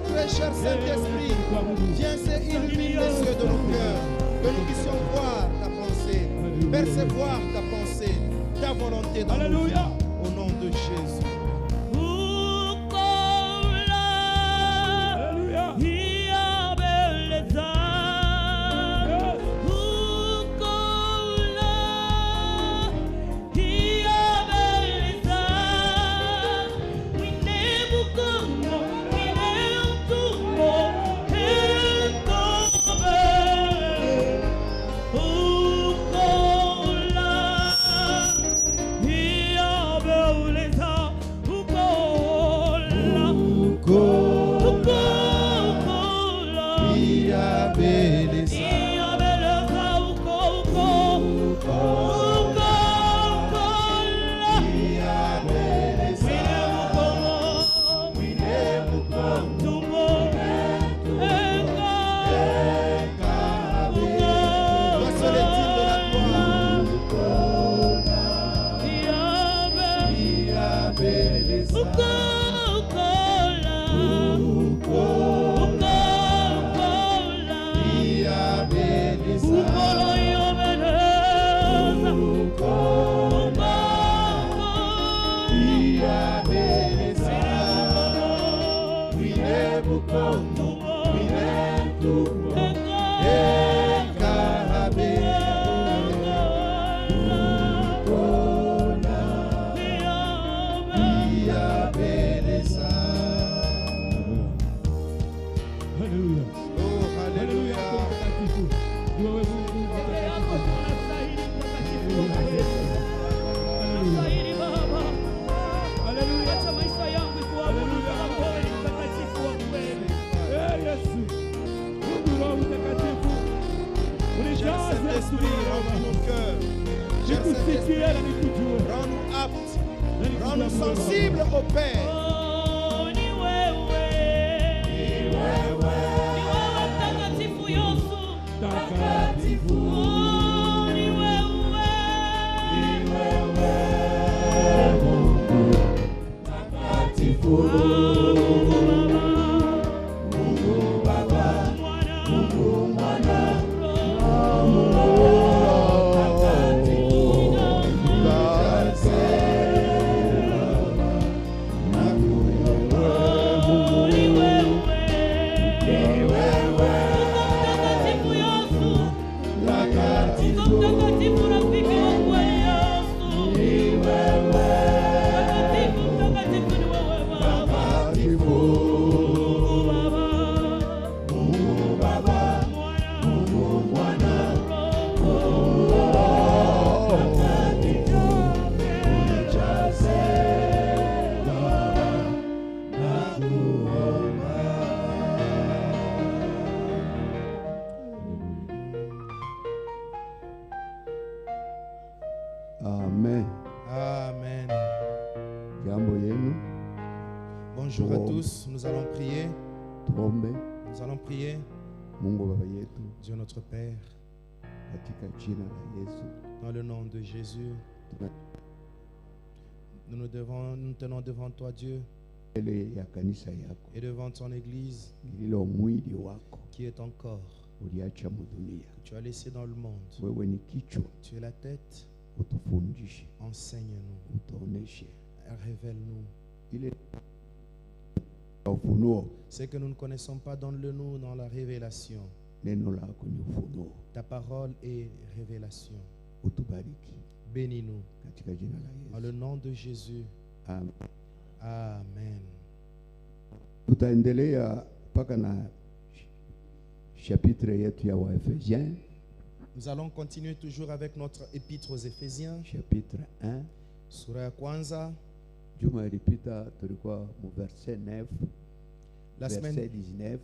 Très cher Saint-Esprit, viens et illumine les yeux de nos cœurs, que nous puissions voir ta pensée, percevoir ta pensée, ta volonté dans nos vies, au nom de Jésus. Rends-nous aptes, rends-nous sensibles au Père. Amen. Amen. Jambo yenu. Bonjour à tous, nous allons prier. Tuombe. Nous allons prier. Mungu Baba yetu, Dieu notre Père, katika jina la Yesu, dans le nom de Jésus, nous tenons devant toi Dieu mbele ya kanisa yako et devant ton Église lililo mwili wako qui est ton corps, uliacha mudunia. que tu as laissé dans le monde. Wewe ni kichwa, Tu es la tête, utufundishe, enseigne-nous, utuoneshe révèle-nous ile ufunuo. Ce que nous ne connaissons pas, donne-le nous dans la révélation. Neno lako ni ufunuo. Ta parole est révélation. Utubariki Bénis-nous. katika jina la En Yesu. le nom de Jésus. Amen. Amen. Tutaendelea mpaka na chapitre yetu ya Waefesiens, Nous allons continuer toujours avec notre épître aux Éphésiens, chapitre 1. sura ya kwanza. Juma ilipita tulikuwa mu verset 9, La verset semaine, 19.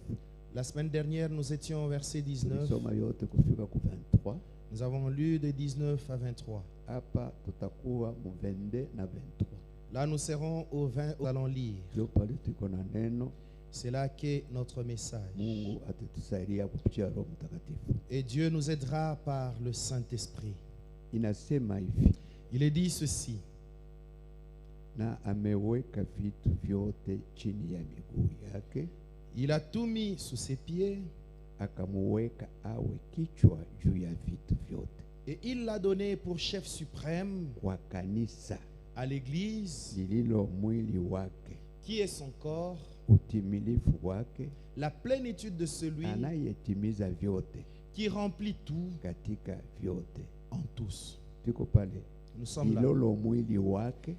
la semaine dernière, nous étions au verset 19. Tulisoma yote kufika ku 23. Nous avons lu de 19 à 23. Hapa tutakuwa mu 22 na 23. Là, nous serons au 20, nous allons lire. Ndio pale tuko na neno. C'est là qu'est notre message. Mungu atatusaidia kupitia Roho Mtakatifu. Et Dieu nous aidera par le Saint-Esprit. Inasema hivi, Il est dit ceci: na ameweka vitu vyote chini ya miguu yake, il a tout mis sous ses pieds akamuweka awe kichwa juu ya vitu vyote et il l'a donné pour chef suprême kwa kanisa à l'Église, lililo mwili wake, qui est son corps, utimilifu wake, la plénitude de celui anayetimiza vyote qui remplit tout katika vyote. en tous. Tuko pale, Nous sommes là. lililo mwili wake,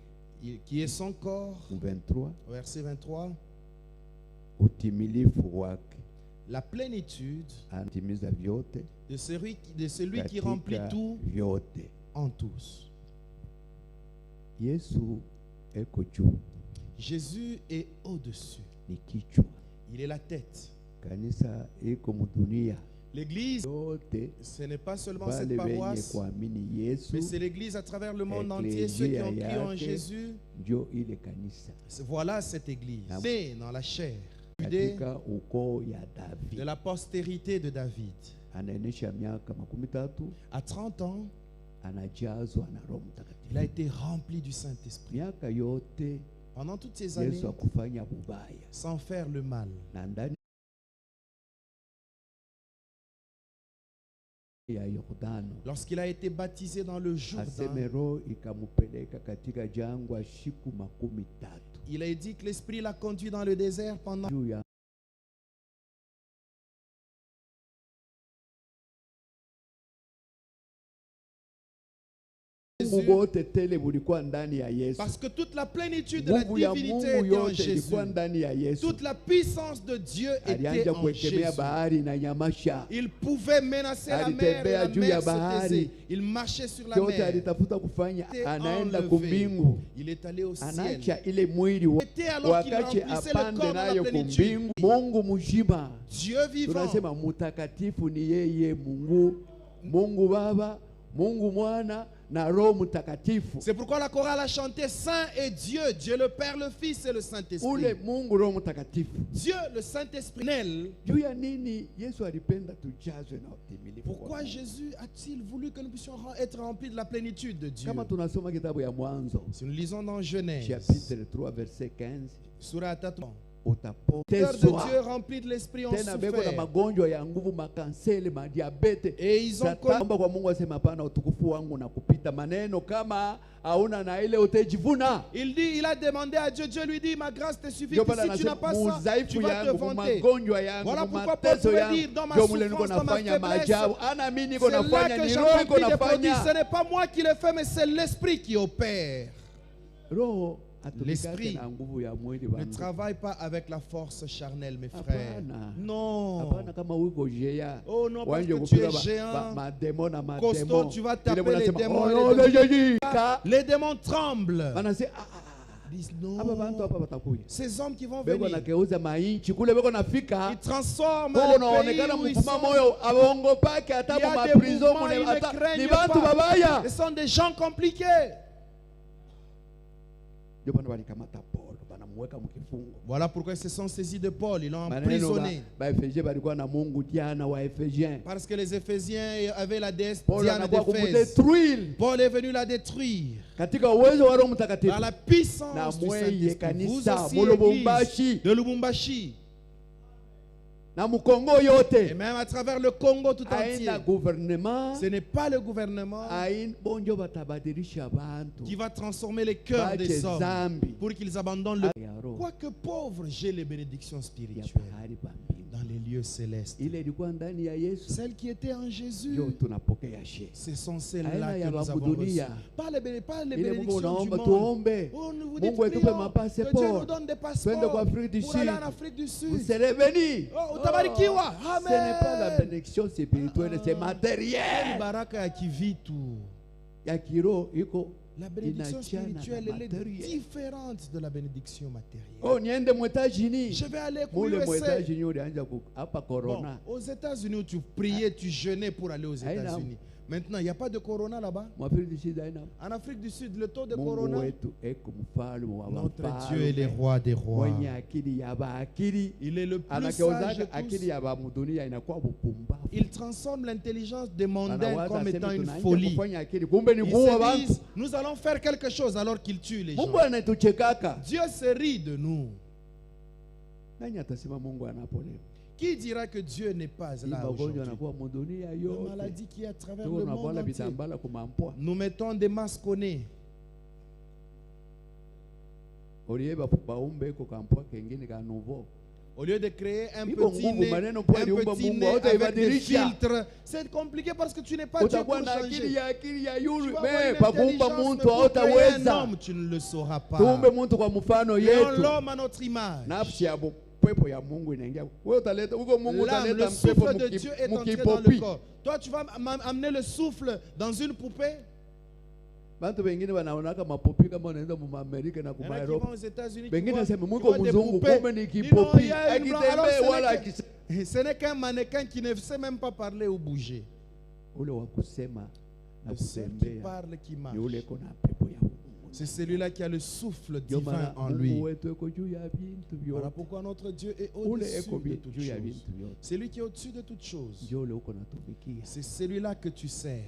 Qui est son corps, 23, au verset 23, utimilifu wake, la plénitude anatimiza vyote de celui qui katika remplit tout vyote. en tous. Yesu eko juu, Jésus est au-dessus. ni kichwa. Il est la tête. Kanisa iko mudunia L'église, yote, ce n'est pas seulement wale cette wenye paroisse, kuamini Yesu mais c'est l'église à travers le monde entier, ceux qui ont cru en Jésus. ndio ile kanisa Voilà cette église, née dans la chair, katika ukoo ya de David. la postérité de David. Anaenesha miaka 13, À 30 ans, anajazwa na Roho il a Mtakatifu. été rempli du Saint-Esprit. Miaka yote Pendant toutes ces années, Yesu akufanya bubaya, sans faire le mal. na ndani ya Yordano Lorsqu'il a été baptisé dans le Jourdain, aseme Roho ikamupeleka katika jangwa siku 13 il a dit que l'Esprit l'a conduit dans le désert pendant juu ya Jésus, wote tele bulikuwa ndani ya Yesu. parce que toute la plénitude de la Nguvu ya divinité Mungu était en yote Jésus. ilikuwa ndani ya Yesu. Toute la puissance de Dieu était Alianja en kuekemea Jésus. bahari na nyamasha. Il pouvait menacer la mer et Alitembea la juu ya mer se bahari. taisait. Il marchait sur la Yote mer. alitafuta kufanya, Il était anaenda enlevé. kumbingu, Il est allé au ciel. anaacha ile mwili wa- Était alors qu'il wakati remplissait le apande corps dans la nayo plénitude. kumbingu. Mungu mzima, Dieu vivant. tunasema mutakatifu ni yeye Mungu, Mungu Baba, Mungu Mwana na Roho Mtakatifu. C'est pourquoi la chorale a chanté Saint est Dieu, Dieu le Père, le Fils et le Saint-Esprit. Ule Mungu Roho Mtakatifu. Dieu, le Saint-Esprit. Nel. Juu ya nini Yesu alipenda tujazwe na utimilifu wa Pourquoi Mungu? Jésus a-t-il voulu que nous puissions être remplis de la plénitude de Dieu? Kama tunasoma kitabu ya Mwanzo Si nous lisons dans Genèse, chapitre 3 verset 15, Surah 4, utapotezwa cœur de Dieu rempli de l'Esprit ont tena beko na souffert. magonjwa ya nguvu, makansele, madiabete. Et ils ont Satamba kwa Mungu asema hapana, utukufu wangu na kupita maneno kama hauna na ile utajivuna. Il a demandé à Dieu, Dieu lui dit, ma grâce te suffit. Ndio Que pale si tu n'as anasema pas ça, tu mudhaifu vas te yangu, vanter. magonjwa yangu, Voilà pourquoi Paul mateso pouvait yangu, dire, dans ma ndio mule niko souffrance, dans ma nafanya faiblesse, maajabu. Ana mimi niko c'est là nafanya, que ni Roho iko j'accomplis des prodiges. Ce nafanya. n'est pas moi qui le fais, mais c'est l'Esprit qui opère. Roho L'esprit atumikake na nguvu ya mwili ne wangu. travaille pas avec la force charnelle, mes frères. Hapana. Non. Hapana, kama uko jea. Oh non, parce Wanje que tu kupiga es géant, mademo na costaud, mademo. tu vas Ile taper les mnasema, démons. oh, Les no, démons- lejejika. Les démons tremblent. Wanasema Ils disent hapa bantu non. hapa watakuja. Ces hommes qui vont Beko venir, nakeuza mainchi kule beko nafika. ils transforment Beko le pays naonekana où ils mfuma sont. moyo abongo pake Il hata y a mu des maprison mouvements, mune ils ne hata craignent ni bantu pas. babaya. Ce sont des gens compliqués. Ndio bana walikamata Paulo banamweka mkifungo. Voilà pourquoi ils se sont saisis de Paul. Ils l'ont Maneno emprisonné. ba Efesien balikuwa na Mungu Diana wa Efesien. Parce que les Éphésiens avaient la déesse Paulo Diane anakuwa d'Éphèse. kumudetruire Paul est venu la détruire katika uwezo wa Roho Mtakatifu. par la puissance Na du mweye Saint-Esprit. Vous kanisa aussi, mu Lubumbashi. église de Lubumbashi. na Mukongo Et yote même à travers le Congo tout entier. aina gouvernement Ce n'est pas le gouvernement aina bonjo batabadilisha bantu qui va transformer les cœurs des bache hommes zambi pour qu'ils abandonnent le... yaro Quoique pauvre, j'ai les bénédictions ya spirituelles pahali pa mbingu. dans les lieux célestes. Ile ilikuwa ndani ya Yesu Celles qui étaient en Jésus, ndio tunapokea she. ce sont celles-là Aina ya que nous avons babudunia. reçues. Pas les Ile Mungu bénédictions du unaomba monde. tuombe Oh, nous vous dites, Mungu etupe prions, que Dieu nous mapassport donne des twende passeports kwa Afrique du pour aller Sud en Afrique du Sud. usereveni. Oh, utabarikiwa. Ce n'est pas la Amen. bénédiction spirituelle, c'est matériel. Baraka ya kivitu. Ya kiro iko La bénédiction inachana spirituelle, na elle est matériel. différente de la bénédiction matérielle. Oh, niende mu États-Unis. Je vais aller aux Mule mu USA. États-Unis ulianza hapa Bon, corona. aux États-Unis où tu priais, tu jeûnais pour aller aux Aina. États-Unis. Maintenant, il n'y a pas de corona là-bas. Mu Afrique du Sud aina. En Afrique du Sud, le taux de Mungu corona, wetu eko mfalme wa notre wafalme. Dieu est le roi des rois. Mwenye akili ya baakili. Il est le plus sage Anageuzaka de akili tous. ya bamudunia inakuwa bupumbavu. Il transforme l'intelligence des mondains Anawaza comme aseme étant une tunaanza folie. kufanya akili, kumbe ni Ils kuua se bantu. disent, nous allons faire quelque chose alors qu'ils tuent les gens. Mungu anatuchekaka. Dieu se rit de nous. Nani atasema Mungu anapolewa? Qui dira que Dieu n'est pas Hii là magonjwa aujourd'hui? yanakuwa mudunia La yote. maladie qui est à travers Tuko le monde tunavala entier. vitambala kumampwa. Nous mettons des masques au nez. Olieba baumbe iko kampwa kengine ka nouveau. Au lieu de créer un Iko petit nguvu nez, maneno kwa aliumba un petit Mungu, nez avec des hautaibadilisha. filtres, c'est compliqué parce que tu n'es pas Dieu Utakuwa pour na changer. akili ya Tu yulu. vas avoir Me une pa kuumba intelligence, mais muntu pour créer un hautaweza. homme, tu ne le sauras pas. Tuumbe muntu kwa mfano Créons yetu. l'homme à notre image. Nafsi ya pepo ya Mungu inaingia. Wewe utaleta huko Mungu L'âme, utaleta le souffle mpepo de Dieu est entré dans le mukipopi. corps. Toi, tu vas amener le souffle dans une poupée. Bantu wengine wanaonaka mapopi kama wanaenda mu Amerika na Il y kuma en a qui Europe. vont aux États-unis. qui Wengine voient- nasema qui mwiko voient des mzungu poupées. kumbe ni Dis non, kipopi. il y a une blanche. Alors, Akitembea wala ce n'est qu'un mannequin qui ne sait même pas parler ou bouger. ule wa kusema na Le seul qui kutembea parle, qui marche. ni ule kona pepo ya Mungu. C'est celui-là qui a le souffle Ndio divin maana en Mungu lui. wetu eko juu ya vitu Voilà vyote. pourquoi notre Dieu est Ule au-dessus eko de toutes juu ya choses. vitu vyote. C'est lui qui est au-dessus de toutes choses. Ndio ule uko natumikia. C'est celui-là que tu sers.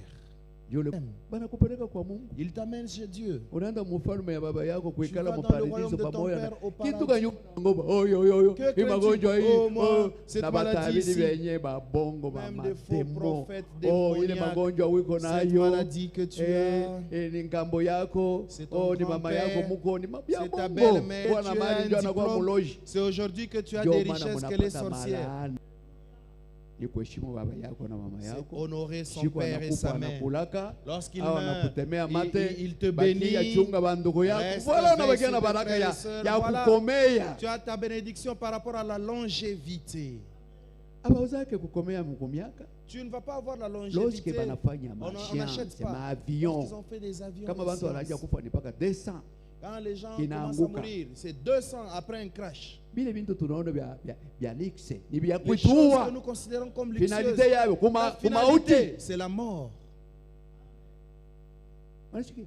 Ndio ule bana kupeleka kwa Mungu. Il t'amène chez Dieu. Unaenda mfalme ya baba yako kuikala vas mu dans le paradiso royaume de ton pamoja père na au kitu paradis. kanyu ngoma oyo Que hii crains-tu? magonjwa hii Oh, moi, cette na maladie batabidi ici. wenye babongo Même ba des faux matemo prophètes ile démoniaques. magonjwa wiko Cette nayo maladie que tu as. ni ngambo yako C'est ton ni mama grand-père, yako muko ni mabia c'est ta bongo belle-mère, bwana tu as mali un ndio anakuwa diplôme. muloji C'est aujourd'hui que tu as ndio des maana richesses que les mnapata sorcières. malaana ni kuheshimu baba yako na mama C'est yako honorer son siku père et sa anakupa mère. anakulaka Lorsqu'il au meurt, anakutemea mate il te bakia bénit. chunga bandugu yako Reste wala avec unabakia ses na baraka frères ya et sœurs. ya Voilà. kukomea Tu as ta bénédiction par rapport à la longévité. abawezake kukomea mkumiaka Tu ne vas pas avoir la lorsque longévité. banafanya On mascience n'achète pas. maavion Ils ont fait des avions. kama de bantu wanaja science. kufa ni mpaka 200 Quand les gens Kinaanguka. commencent à mourir, c'est 200 après un crash. bile bintu tunaona bya likse ni bya Les choses que kutua nous considérons comme luxueuses. finalite yayo La kumauti finalité, c'est la mort.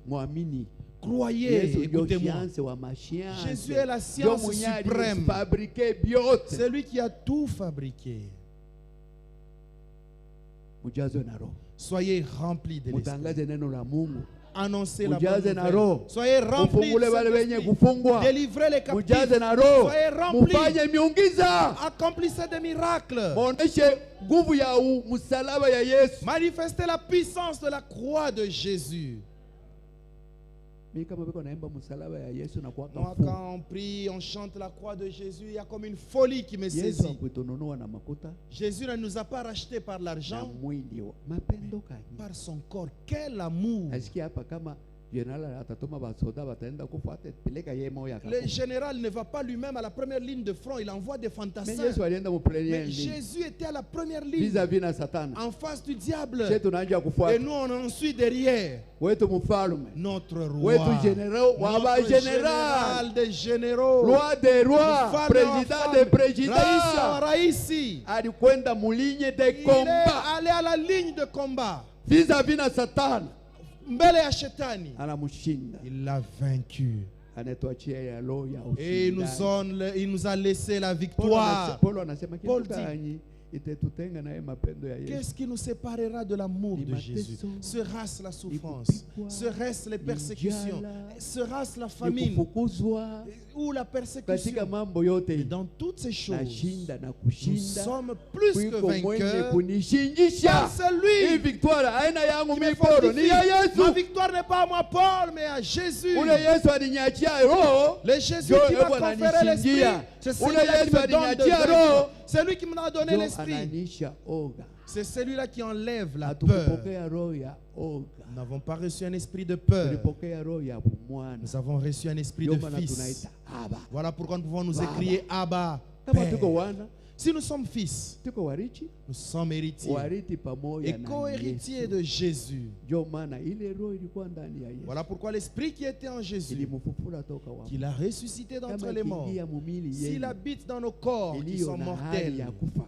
mwamini Croyez, Yesu ndio écoutez-moi. science wa mascience Jésus est la ndio science mwenye suprême. alifabrike byote C'est lui qui a tout fabriqué. mujazwe na roho Soyez remplis de l'esprit. mutangaze neno la Mungu Annoncez la bonne mujaze na nouvelle. roho Soyez remplis mufungule de wale wenye Saint-Esprit. kufungwa Délivrez les captifs. mujaze na roho Soyez remplis. mufanye miungiza Accomplissez des miracles. muoneshe nguvu ya msalaba ya Yesu. Manifestez la puissance de la croix de Jésus. Mimi kama biko naimba msalaba ya Yesu na kuwaka Moi, fu. quand on prie, on chante la croix de Jésus, il y a comme une folie qui me Yesu saisit. akutununua na makuta Jésus ne nous a pas rachetés par na l'argent, mwili wa mapendo kanyi. par son corps. Quel amour! Asikia hapa kama jenerali atatuma basoda bataenda kufa atapeleka yeye moyo Le akakufa. général ne va pas lui-même à la première ligne de front, il envoie des Mais fantassins. Yesu alienda mu première Mais ligne Jésus était à la première ligne, vis-à-vis na Satana. en face du diable. Sisi tunaanza Et kufuata. nous, on en suit derrière. Wetu mfalme, Notre roi, wetu general wa ba notre général, général des généraux, roi des rois, Mfalme wa président wafalme, des présidents. Rais wa raisi. Alikwenda mulinye de Il est combat allé à la ligne de combat. vis-à-vis na Satana. Mbele ya shetani. Anamshinda. Il l'a vaincu. Anatuachia ya roho ya Et ushindi. il nous a laissé la victoire. Paulo anasema Paul kitu dit, gani itetutenga naye mapendo ya Yesu. Qu'est-ce qui nous séparera de l'amour Ni de Jésus? mateso, Sera-ce la souffrance? kupigwa, Sera-ce les persécutions? njala, Sera-ce la famine? Kufukuzwa, ou la katika persécution. mambo yote Et dans toutes ces choses, nashinda na nous kushinda sommes plus que kuliko mwenye vainqueurs kunishinjisha. par celui Hii victoire haina yangu qui me mimi Paulo, ni ya fortifie. Ma Yesu. victoire n'est pas à moi Paul, mais à Jésus. Ule Yesu aliniachia roho, Le Jésus ndio qui m'a hebu conféré l'esprit, ananishindia. c'est Ule celui-là qui Yesu me donne de aliniachia vaincre. roho, C'est lui qui m'a donné ndio l'esprit. ananisha oga. C'est celui-là qui enlève la peur. Hatukupokea roho ya oga, Nous n'avons pas reçu un esprit de peur. tulipokea roho ya mwana. Nous avons reçu un esprit Ndio de maana fils. tunaita Aba. Voilà pourquoi nous pouvons nous Baba. écrier Abba, Kama Père. tuko wana, Si nous sommes fils, tuko warichi, nous sommes héritiers wariti pamoja et na co-héritiers Yesu. de Jésus. Ndio maana ile roho ilikuwa ndani ya Yesu. Voilà pourquoi l'esprit qui était en Jésus, Ilimfufua toka wafu. qu'il a ressuscité d'entre Kama les morts, ikiingia mumili s'il yenu, habite dans nos corps qui iliyo sont na hali mortels, ya kufa,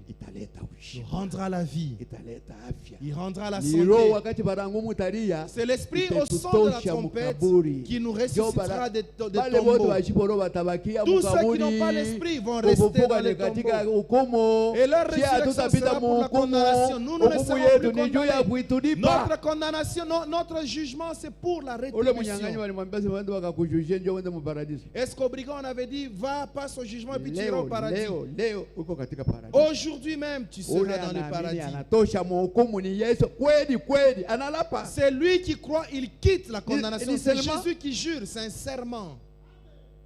italeta nous ushindi, rendra la vie, italeta afya. il rendra la Ni roho santé. wakati barangumu talia, C'est l'esprit au son de la itatutosha trompette mukaburi. qui nous Ndio ressuscitera bara- des Wale wote tombeaux. washiporo watabakia Tous ceux qui mukaburi, n'ont pas l'esprit vont rester dans kufufuka les ni katika tombeaux. hukumu. Et leur Si résurrection hatutapita sera pour la muhukumu, condamnation. Nous ne hukumu serons yetu plus ni juu ya condamnés. kuitulipa. Notre condamnation, notre jugement, c'est pour la Ule mnyang'anyi rétribution. walimwambia sema wende wakakushushe njoo wende mu paradiso. Est-ce qu'au brigand on avait dit va, passe au jugement et puis tu iras au Leo paradis? leo uko katika paradiso. Aujourd'hui même tu Ule seras dans le anaamini paradis. anatosha muhukumu ni Yesu kweli kweli analapa. C'est lui qui croit, il quitte la condamnation. Ni C'est seulement- Jésus qui jure sincèrement.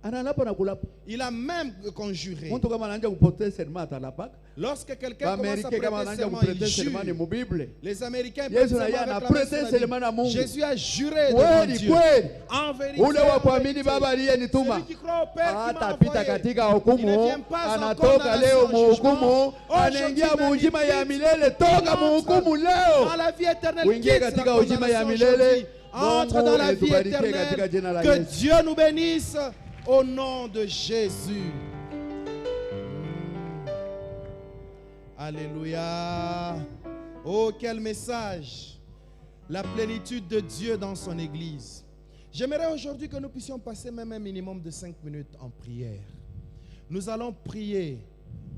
Analapa na kulapa. Il a même conjuré. Mtu kama anaanza kupotea serma atalapaka. Lorsque quelqu'un commence à Waamerika kama prêter anaanza serment, kuprete il serma ni jure. mu Biblia. Les Américains Yesu prêtent na serment yeye avec la anaprete main sur la serma na Bible. Mungu. Jésus a juré devant Kweli Dieu. kweli. En vérité, Ule wa en kuamini vérité. Baba aliyenituma Celui qui croit au Père qui m'a atapita envoyé. katika Il ne hukumu, vient pas en anatoka condamnation, leo mu jugement. hukumu, anaingia Aujourd'hui mu même, uzima il ya quitte. milele. Toka mu hukumu leo, Dans la vie éternelle, uingie quitte la katika uzima ya condamnation milele. aujourd'hui. Entre Mungu dans la vie etubarikie katika éternelle. jina la Que Yesu. Dieu nous bénisse au nom de Jésus. Alléluia. Oh, quel message. La plénitude de Dieu dans son Église. J'aimerais aujourd'hui que nous puissions passer même un minimum de 5 minutes en prière. Nous allons prier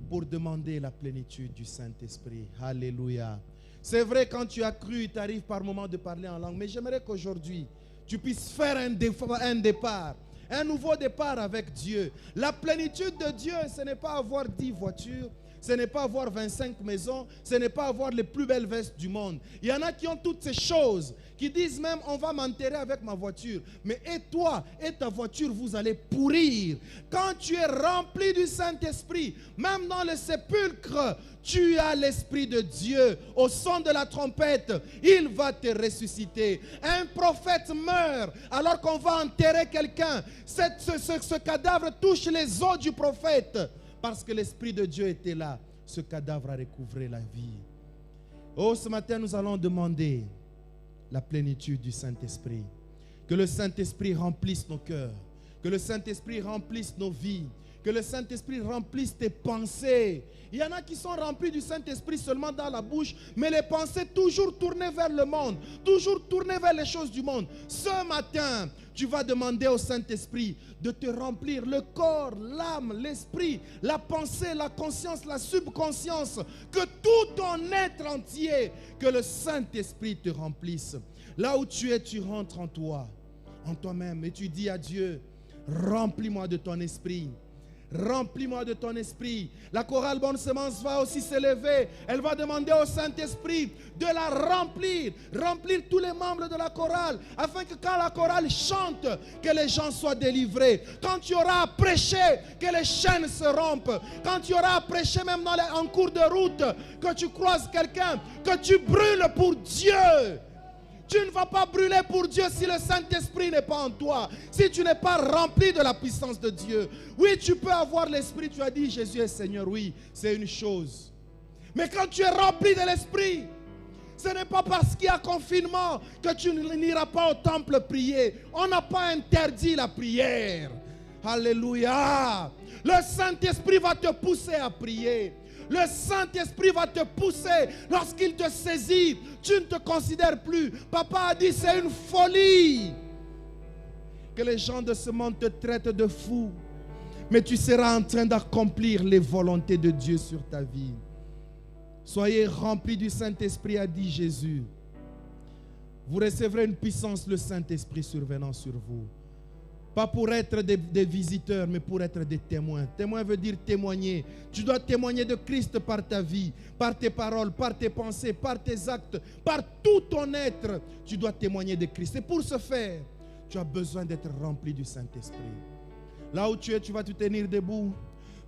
pour demander la plénitude du Saint-Esprit. Alléluia. C'est vrai, quand tu as cru, il t'arrive par moment de parler en langue. Mais j'aimerais qu'aujourd'hui, tu puisses faire un départ. Un nouveau départ avec Dieu. La plénitude de Dieu, ce n'est pas avoir 10 voitures. Ce n'est pas avoir 25 maisons, ce n'est pas avoir les plus belles vestes du monde. Il y en a qui ont toutes ces choses, qui disent même on va m'enterrer avec ma voiture. Mais et toi et ta voiture, vous allez pourrir. Quand tu es rempli du Saint-Esprit, même dans le sépulcre, tu as l'Esprit de Dieu. Au son de la trompette, il va te ressusciter. Un prophète meurt alors qu'on va enterrer quelqu'un. Ce cadavre touche les os du prophète. Parce que l'Esprit de Dieu était là, ce cadavre a recouvré la vie. Oh, ce matin, nous allons demander la plénitude du Saint-Esprit. Que le Saint-Esprit remplisse nos cœurs. Que le Saint-Esprit remplisse nos vies. Que le Saint-Esprit remplisse tes pensées. Il y en a qui sont remplis du Saint-Esprit seulement dans la bouche, mais les pensées toujours tournées vers le monde, toujours tournées vers les choses du monde. Ce matin, tu vas demander au Saint-Esprit de te remplir le corps, l'âme, l'esprit, la pensée, la conscience, la subconscience, que tout ton être entier, que le Saint-Esprit te remplisse. Là où tu es, tu rentres en toi, en toi-même, et tu dis à Dieu, remplis-moi de ton esprit. Remplis-moi de ton esprit. La chorale Bonne Semence va aussi s'élever. Elle va demander au Saint-Esprit de la remplir. Remplir tous les membres de la chorale. Afin que quand la chorale chante, que les gens soient délivrés. Quand tu auras prêché, que les chaînes se rompent. Quand tu auras prêché même en cours de route, que tu croises quelqu'un, que tu brûles pour Dieu. Tu ne vas pas brûler pour Dieu si le Saint-Esprit n'est pas en toi. Si tu n'es pas rempli de la puissance de Dieu. Oui, tu peux avoir l'Esprit. Tu as dit Jésus est Seigneur. Oui, c'est une chose. Mais quand tu es rempli de l'Esprit, ce n'est pas parce qu'il y a confinement que tu n'iras pas au temple prier. On n'a pas interdit la prière. Alléluia. Le Saint-Esprit va te pousser à prier. Le Saint-Esprit va te pousser. Lorsqu'il te saisit, tu ne te considères plus. Papa a dit c'est une folie que les gens de ce monde te traitent de fou. Mais tu seras en train d'accomplir les volontés de Dieu sur ta vie. Soyez remplis du Saint-Esprit, a dit Jésus. Vous recevrez une puissance, le Saint-Esprit survenant sur vous. Pas pour être des visiteurs, mais pour être des témoins. Témoin veut dire témoigner. Tu dois témoigner de Christ par ta vie, par tes paroles, par tes pensées, par tes actes, par tout ton être. Tu dois témoigner de Christ. Et pour ce faire, tu as besoin d'être rempli du Saint-Esprit. Là où tu es, tu vas te tenir debout.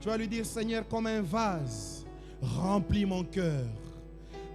Tu vas lui dire, Seigneur, comme un vase, remplis mon cœur.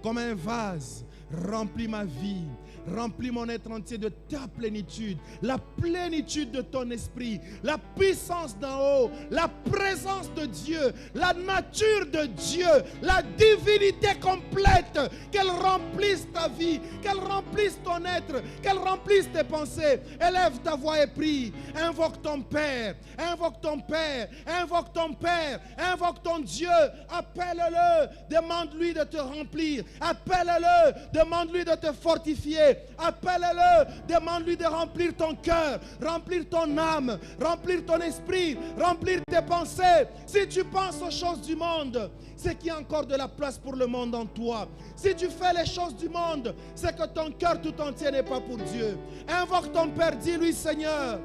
Comme un vase, remplis ma vie. Remplis mon être entier de ta plénitude, la plénitude de ton esprit, la puissance d'en haut, la présence de Dieu, la nature de Dieu, la divinité complète, qu'elle remplisse ta vie, qu'elle remplisse ton être, qu'elle remplisse tes pensées. Élève ta voix et prie. Invoque ton Père, invoque ton Père, invoque ton Père, invoque ton Dieu. Appelle-le, demande-lui de te remplir. Appelle-le, demande-lui de te fortifier. Appelle-le, demande-lui de remplir ton cœur, remplir ton âme, remplir ton esprit, remplir tes pensées. Si tu penses aux choses du monde, c'est qu'il y a encore de la place pour le monde en toi. Si tu fais les choses du monde, c'est que ton cœur tout entier n'est pas pour Dieu. Invoque ton Père, dis-lui, Seigneur,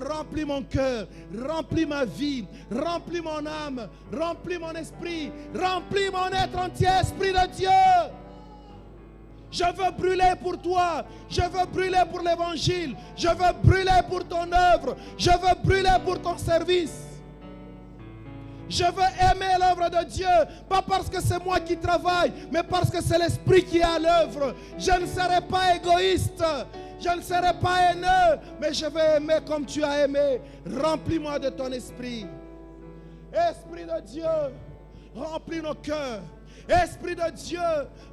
remplis mon cœur, remplis ma vie, remplis mon âme, remplis mon esprit, remplis mon être entier, Esprit de Dieu. Je veux brûler pour toi. Je veux brûler pour l'évangile. Je veux brûler pour ton œuvre. Je veux brûler pour ton service. Je veux aimer l'œuvre de Dieu. Pas parce que c'est moi qui travaille, mais parce que c'est l'Esprit qui est à l'œuvre. Je ne serai pas égoïste. Je ne serai pas haineux, mais je vais aimer comme tu as aimé. Remplis-moi de ton esprit. Esprit de Dieu, remplis nos cœurs. Esprit de Dieu,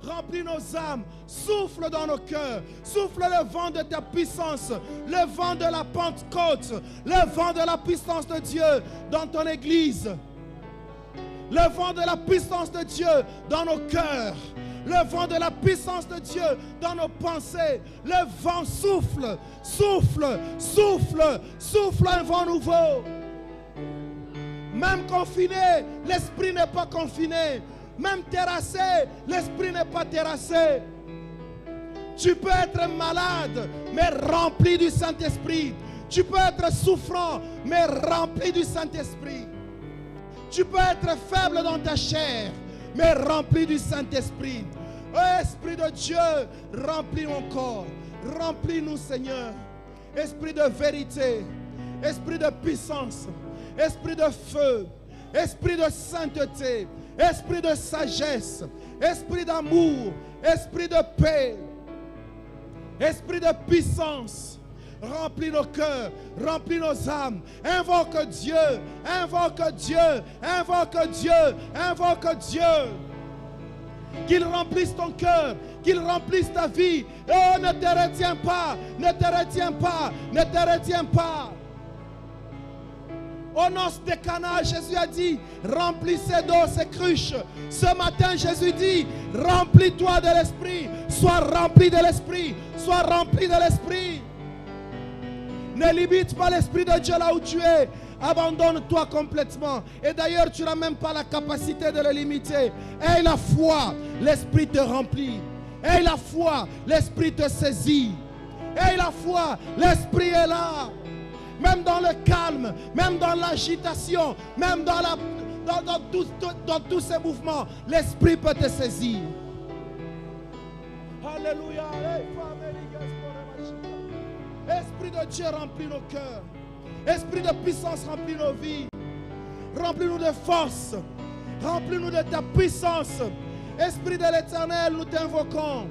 remplis nos âmes, souffle dans nos cœurs, souffle le vent de ta puissance, le vent de la Pentecôte, le vent de la puissance de Dieu dans ton église, le vent de la puissance de Dieu dans nos cœurs, le vent de la puissance de Dieu dans nos pensées, le vent souffle, souffle, souffle, souffle un vent nouveau. Même confiné, l'esprit n'est pas confiné. Même terrassé, l'esprit n'est pas terrassé. Tu peux être malade, mais rempli du Saint-Esprit. Tu peux être souffrant, mais rempli du Saint-Esprit. Tu peux être faible dans ta chair, mais rempli du Saint-Esprit. Oh, Esprit de Dieu, remplis mon corps. Remplis-nous, Seigneur. Esprit de vérité, esprit de puissance, esprit de feu, esprit de sainteté, esprit de sagesse, esprit d'amour, esprit de paix, esprit de puissance. Remplis nos cœurs, remplis nos âmes. Invoque Dieu, invoque Dieu, invoque Dieu, invoque Dieu. Qu'il remplisse ton cœur, qu'il remplisse ta vie. Oh, ne te retiens pas, ne te retiens pas, ne te retiens pas. Au noces de Cana, Jésus a dit, remplissez d'eau ces cruches. Ce matin, Jésus dit, remplis-toi de l'Esprit. Sois rempli de l'Esprit. Sois rempli de l'Esprit. Ne limite pas l'Esprit de Dieu là où tu es. Abandonne-toi complètement. Et d'ailleurs, tu n'as même pas la capacité de le limiter. Aie la foi, l'Esprit te remplit. Aie la foi, l'Esprit te saisit. Aie la foi, l'Esprit est là. Même dans le calme, même dans l'agitation, même dans tous ces mouvements, l'Esprit peut te saisir. Alléluia. Esprit de Dieu remplit nos cœurs. Esprit de puissance remplit nos vies. Remplis-nous de force. Remplis-nous de ta puissance. Esprit de l'Éternel, nous t'invoquons.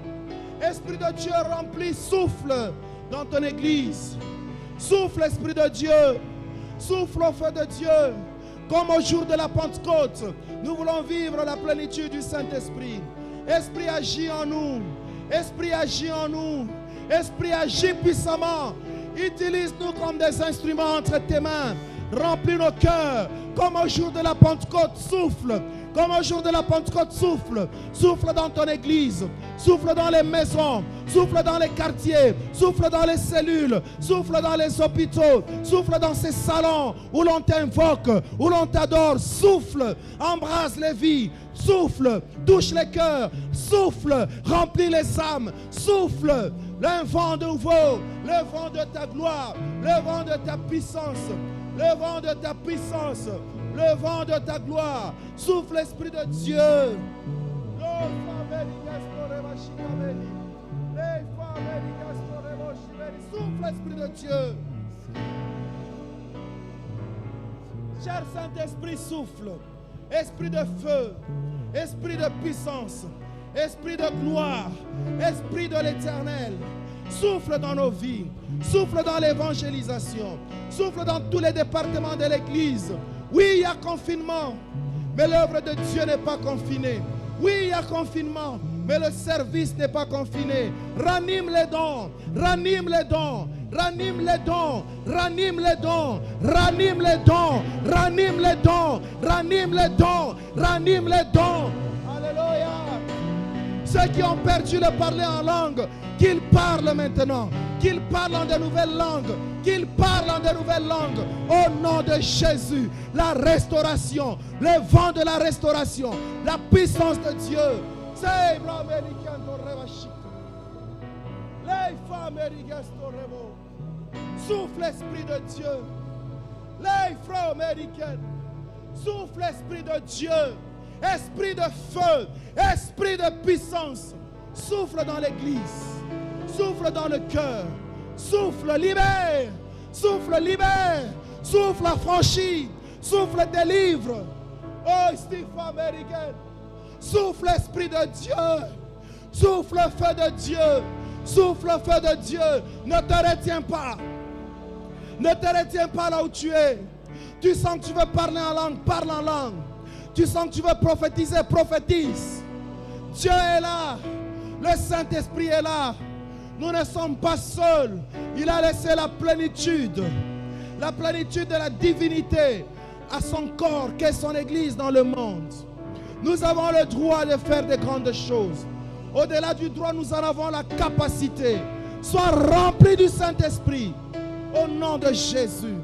Esprit de Dieu remplis, souffle dans ton église. Souffle, Esprit de Dieu. Souffle au feu de Dieu. Comme au jour de la Pentecôte, nous voulons vivre la plénitude du Saint-Esprit. Esprit agit en nous. Esprit agit en nous. Esprit agit puissamment. Utilise-nous comme des instruments entre tes mains. Remplis nos cœurs. Comme au jour de la Pentecôte, souffle. Comme au jour de la Pentecôte, souffle. Souffle dans ton église. Souffle dans les maisons. Souffle dans les quartiers. Souffle dans les cellules. Souffle dans les hôpitaux. Souffle dans ces salons où l'on t'invoque, où l'on t'adore. Souffle. Embrasse les vies. Souffle. Touche les cœurs. Souffle. Remplis les âmes. Souffle. Un vent nouveau, le vent de ta gloire, le vent de ta puissance, le vent de ta puissance, le vent de ta gloire. Souffle, Esprit de Dieu. Souffle, Esprit de Dieu. Cher Saint-Esprit, souffle. Esprit de feu, esprit de puissance, esprit de gloire, esprit de l'Éternel. Souffle dans nos vies, souffle dans l'évangélisation, souffle dans tous les départements de l'Église. Oui, il y a confinement, mais l'œuvre de Dieu n'est pas confinée. Oui, il y a confinement, mais le service n'est pas confiné. Ranime les dons, ranime les dons, ranime les dons, ranime les dons, ranime les dons, ranime les dons, ranime les dons, ranime les dons. Alléluia. Ceux qui ont perdu le parler en langue, qu'ils parlent maintenant, qu'ils parlent en de nouvelles langues, qu'ils parlent en de nouvelles langues. Au nom de Jésus, la restauration, le vent de la restauration, la puissance de Dieu. Souffle, Esprit de Dieu. Les frères américains, souffle, Esprit de Dieu. Esprit de feu, esprit de puissance. Souffle dans l'église, souffle dans le cœur. Souffle, libère. Souffle, libère. Souffle, affranchit. Souffle, délivre. Oh, Steve américain. Souffle, Esprit de Dieu. Souffle, feu de Dieu. Souffle, feu de Dieu. Ne te retiens pas. Ne te retiens pas là où tu es. Tu sens que tu veux parler en langue, parle en langue. Tu sens que tu veux prophétiser, prophétise. Dieu est là. Le Saint-Esprit est là. Nous ne sommes pas seuls. Il a laissé la plénitude de la divinité à son corps, qu'est son Église dans le monde. Nous avons le droit de faire de grandes choses. Au-delà du droit, nous en avons la capacité. Sois rempli du Saint-Esprit. Au nom de Jésus.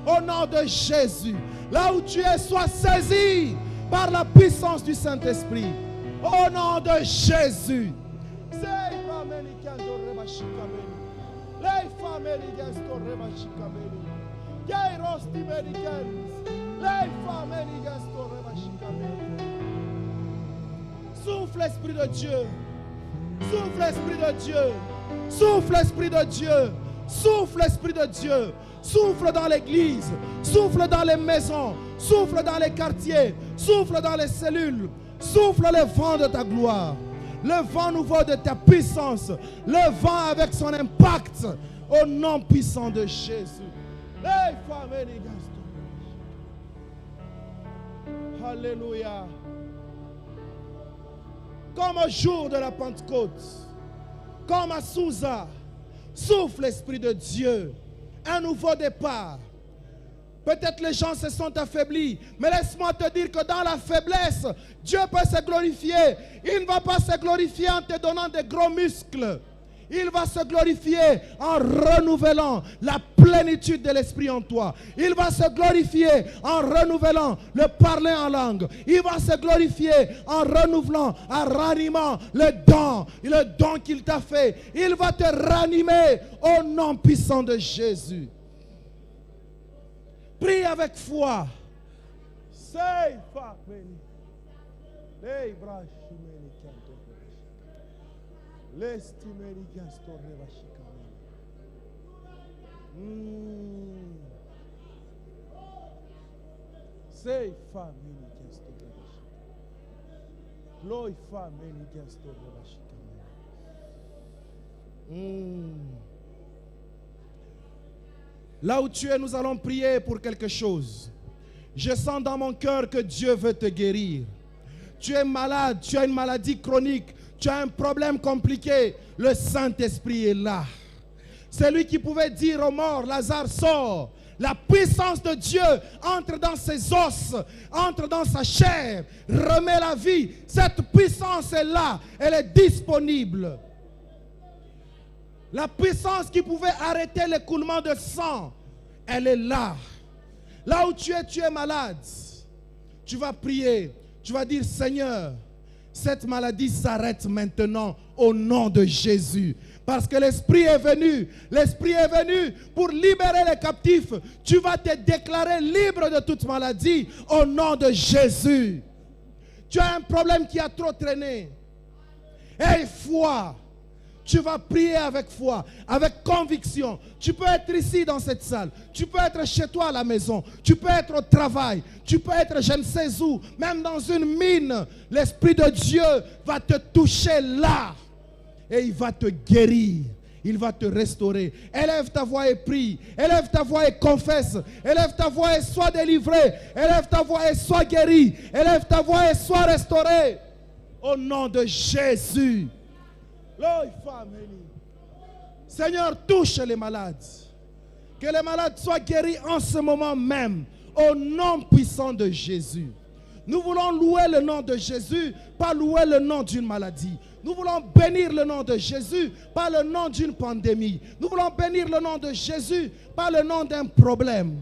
Au nom de Jésus. Là où tu es, sois saisi par la puissance du Saint-Esprit. Au nom de Jésus. Souffle, Esprit de Dieu. Souffle, Esprit de Dieu. Souffle, Esprit de Dieu. Souffle, Esprit de Dieu. Souffle dans l'église. Souffle dans les maisons. Souffle dans les quartiers. Souffle dans les cellules. Souffle le vent de ta gloire. Le vent nouveau de ta puissance. Le vent avec son impact. Au nom puissant de Jésus. Alléluia. Comme au jour de la Pentecôte. Comme à Sousa. Souffle, l'Esprit de Dieu. Un nouveau départ. Peut-être les gens se sont affaiblis. Mais laisse-moi te dire que dans la faiblesse, Dieu peut se glorifier. Il ne va pas se glorifier en te donnant des gros muscles. Il va se glorifier en renouvelant la plénitude de l'Esprit en toi. Il va se glorifier en renouvelant le parler en langue. Il va se glorifier en renouvelant, en ranimant le don qu'il t'a fait. Il va te ranimer au nom puissant de Jésus. Prie avec foi. Là où tu es, nous allons prier pour quelque chose. Je sens dans mon cœur que Dieu veut te guérir. Tu es malade, tu as une maladie chronique, tu as un problème compliqué. Le Saint-Esprit est là. C'est lui qui pouvait dire aux morts, Lazare sort. La puissance de Dieu entre dans ses os, entre dans sa chair, remet la vie. Cette puissance est là, elle est disponible. La puissance qui pouvait arrêter l'écoulement de sang, elle est là. Là où tu es malade. Tu vas prier. Tu vas dire, Seigneur, Cette maladie s'arrête maintenant au nom de Jésus. Parce que l'Esprit est venu. L'Esprit est venu pour libérer les captifs. Tu vas te déclarer libre de toute maladie au nom de Jésus. Tu as un problème qui a trop traîné. Aie foi. Tu vas prier avec foi, avec conviction. Tu peux être ici dans cette salle. Tu peux être chez toi à la maison. Tu peux être au travail. Tu peux être je ne sais où. Même dans une mine. L'Esprit de Dieu va te toucher là. Et il va te guérir. Il va te restaurer. Élève ta voix et prie. Élève ta voix et confesse. Élève ta voix et sois délivré. Élève ta voix et sois guéri. Élève ta voix et sois restauré. Au nom de Jésus. Seigneur, touche les malades. Que les malades soient guéris en ce moment même. Au nom puissant de Jésus. Nous voulons louer le nom de Jésus, pas louer le nom d'une maladie. Nous voulons bénir le nom de Jésus, pas le nom d'une pandémie. Nous voulons bénir le nom de Jésus, pas le nom d'un problème.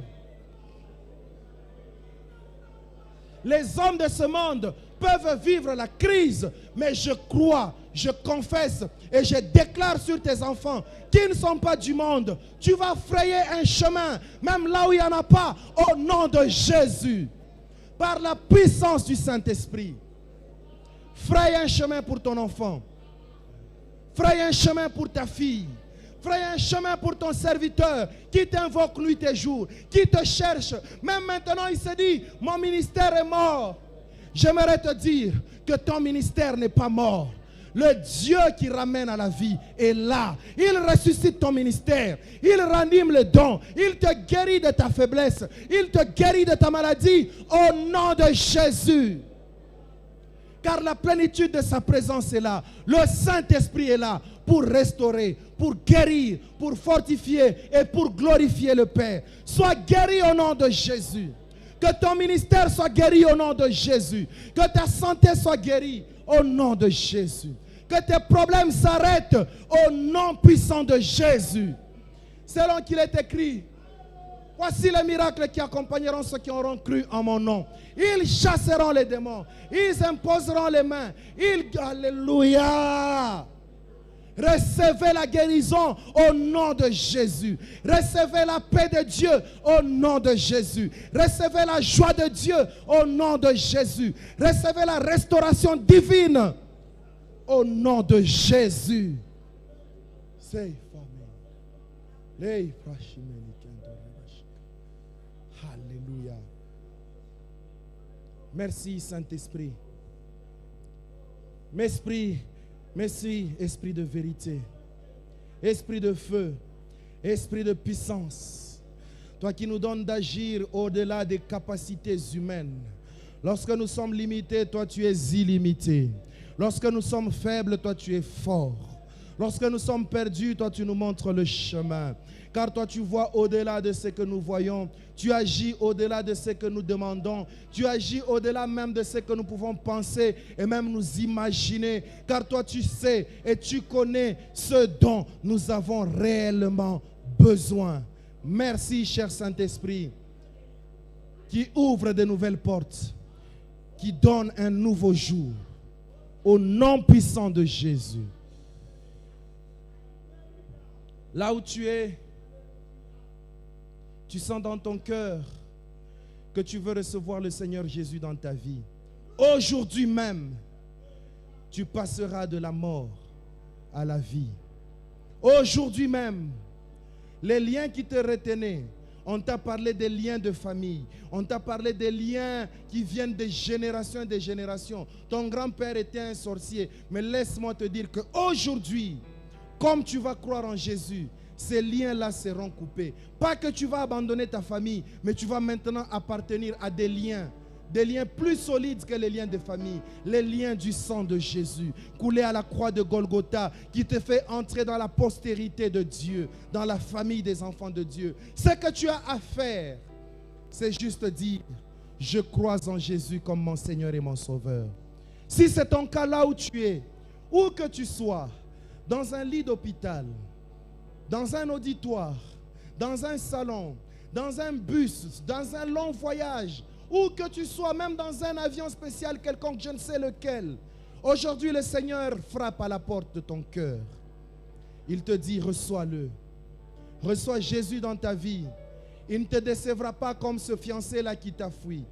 Les hommes de ce monde peuvent vivre la crise, mais je crois, je confesse et je déclare sur tes enfants qui ne sont pas du monde. Tu vas frayer un chemin, même là où il n'y en a pas, au nom de Jésus. Par la puissance du Saint-Esprit. Fraye un chemin pour ton enfant. Fraye un chemin pour ta fille. Fraye un chemin pour ton serviteur qui t'invoque nuit et jour, qui te cherche. Même maintenant, il se dit, mon ministère est mort. J'aimerais te dire que ton ministère n'est pas mort. Le Dieu qui ramène à la vie est là. Il ressuscite ton ministère. Il ranime le don. Il te guérit de ta faiblesse. Il te guérit de ta maladie au nom de Jésus. Car la plénitude de sa présence est là. Le Saint-Esprit est là pour restaurer, pour guérir, pour fortifier et pour glorifier le Père. Sois guéri au nom de Jésus. Que ton ministère soit guéri au nom de Jésus. Que ta santé soit guérie au nom de Jésus. Que tes problèmes s'arrêtent au nom puissant de Jésus. Selon qu'il est écrit, voici les miracles qui accompagneront ceux qui auront cru en mon nom. Ils chasseront les démons. Ils imposeront les mains. Alléluia. Recevez la guérison au nom de Jésus. Recevez la paix de Dieu au nom de Jésus. Recevez la joie de Dieu au nom de Jésus. Recevez la restauration divine au nom de Jésus. Alléluia. Merci Saint-Esprit. Merci, esprit de vérité, esprit de feu, esprit de puissance. Toi qui nous donnes d'agir au-delà des capacités humaines. Lorsque nous sommes limités, toi tu es illimité. Lorsque nous sommes faibles, toi tu es fort. Lorsque nous sommes perdus, toi tu nous montres le chemin. Car toi tu vois au-delà de ce que nous voyons. Tu agis au-delà de ce que nous demandons. Tu agis au-delà même de ce que nous pouvons penser et même nous imaginer. Car toi tu sais et tu connais ce dont nous avons réellement besoin. Merci cher Saint-Esprit qui ouvre de nouvelles portes, qui donne un nouveau jour. Au nom puissant de Jésus. Là où tu es, tu sens dans ton cœur que tu veux recevoir le Seigneur Jésus dans ta vie. Aujourd'hui même, tu passeras de la mort à la vie. Aujourd'hui même, les liens qui te retenaient, on t'a parlé des liens de famille. On t'a parlé des liens qui viennent de génération en génération. Ton grand-père était un sorcier. Mais laisse-moi te dire qu'aujourd'hui, comme tu vas croire en Jésus, ces liens-là seront coupés. Pas que tu vas abandonner ta famille, mais tu vas maintenant appartenir à des liens plus solides que les liens de famille, les liens du sang de Jésus, coulé à la croix de Golgotha, qui te fait entrer dans la postérité de Dieu, dans la famille des enfants de Dieu. Ce que tu as à faire, c'est juste dire, je crois en Jésus comme mon Seigneur et mon Sauveur. Si c'est ton cas là où tu es, où que tu sois, dans un lit d'hôpital, dans un auditoire, dans un salon, dans un bus, dans un long voyage, où que tu sois, même dans un avion spécial quelconque, je ne sais lequel, Aujourd'hui, le Seigneur frappe à la porte de ton cœur. Il te dit, reçois-le. Reçois Jésus dans ta vie. Il ne te décevra pas comme ce fiancé-là qui t'a fui.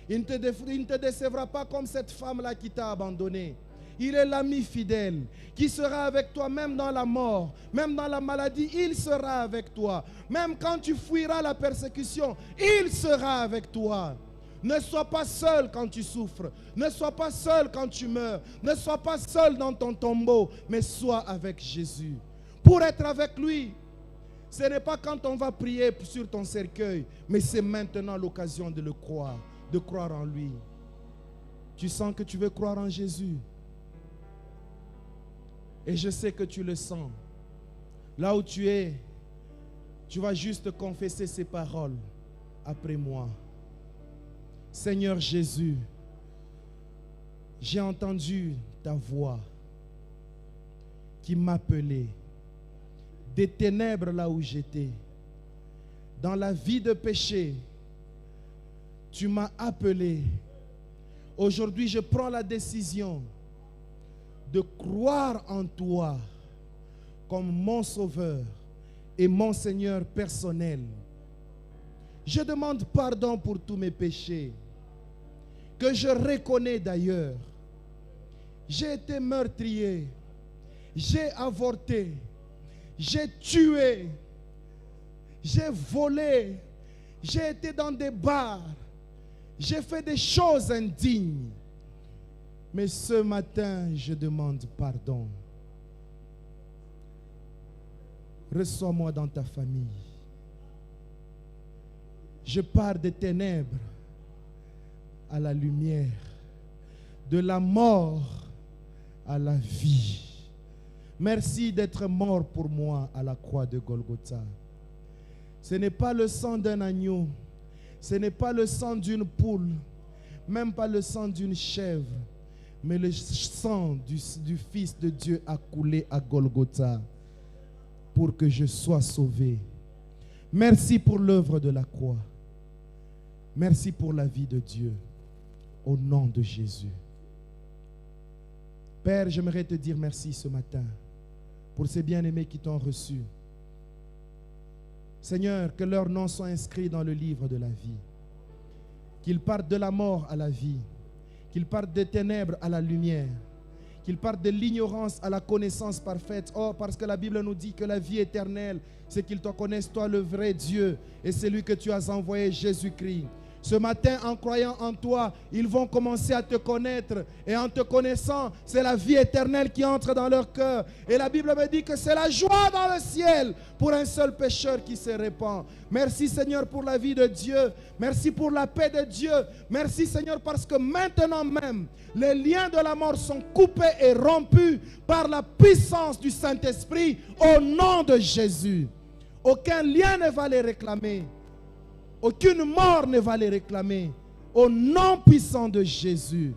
Il ne te décevra pas comme cette femme-là qui t'a abandonné. Il est l'ami fidèle qui sera avec toi même dans la mort, même dans la maladie, il sera avec toi. Même quand tu fuiras la persécution, il sera avec toi. Ne sois pas seul quand tu souffres. Ne sois pas seul quand tu meurs. Ne sois pas seul dans ton tombeau, mais sois avec Jésus. Pour être avec lui, ce n'est pas quand on va prier sur ton cercueil, mais c'est maintenant l'occasion de le croire, de croire en lui. Tu sens que tu veux croire en Jésus. Et je sais que tu le sens. Là où tu es, tu vas juste confesser ces paroles après moi. Seigneur Jésus, j'ai entendu ta voix qui m'appelait des ténèbres là où j'étais. Dans la vie de péché, tu m'as appelé. Aujourd'hui, je prends la décision de croire en toi comme mon Sauveur et mon Seigneur personnel. Je demande pardon pour tous mes péchés, que je reconnais d'ailleurs. J'ai été meurtrier, j'ai avorté, j'ai tué, j'ai volé, j'ai été dans des bars, j'ai fait des choses indignes. Mais ce matin, je demande pardon. Reçois-moi dans ta famille. Je pars des ténèbres à la lumière, de la mort à la vie. Merci d'être mort pour moi à la croix de Golgotha. Ce n'est pas le sang d'un agneau, ce n'est pas le sang d'une poule, même pas le sang d'une chèvre, mais le sang du Fils de Dieu a coulé à Golgotha pour que je sois sauvé. Merci pour l'œuvre de la croix. Merci pour la vie de Dieu. Au nom de Jésus. Père, j'aimerais te dire merci ce matin pour ces bien-aimés qui t'ont reçu. Seigneur, que leurs noms soient inscrits dans le livre de la vie. Qu'ils partent de la mort à la vie. Qu'ils partent des ténèbres à la lumière. Qu'ils partent de l'ignorance à la connaissance parfaite. Oh, parce que la Bible nous dit que la vie éternelle, c'est qu'ils te connaissent, toi, le vrai Dieu, et celui que tu as envoyé, Jésus-Christ. Ce matin, en croyant en toi, ils vont commencer à te connaître. Et en te connaissant, c'est la vie éternelle qui entre dans leur cœur. Et la Bible me dit que c'est la joie dans le ciel pour un seul pécheur qui se répand. Merci Seigneur pour la vie de Dieu. Merci pour la paix de Dieu. Merci Seigneur parce que maintenant même, les liens de la mort sont coupés et rompus par la puissance du Saint-Esprit au nom de Jésus. Aucun lien ne va les réclamer. Aucune mort ne va les réclamer. Au nom puissant de Jésus.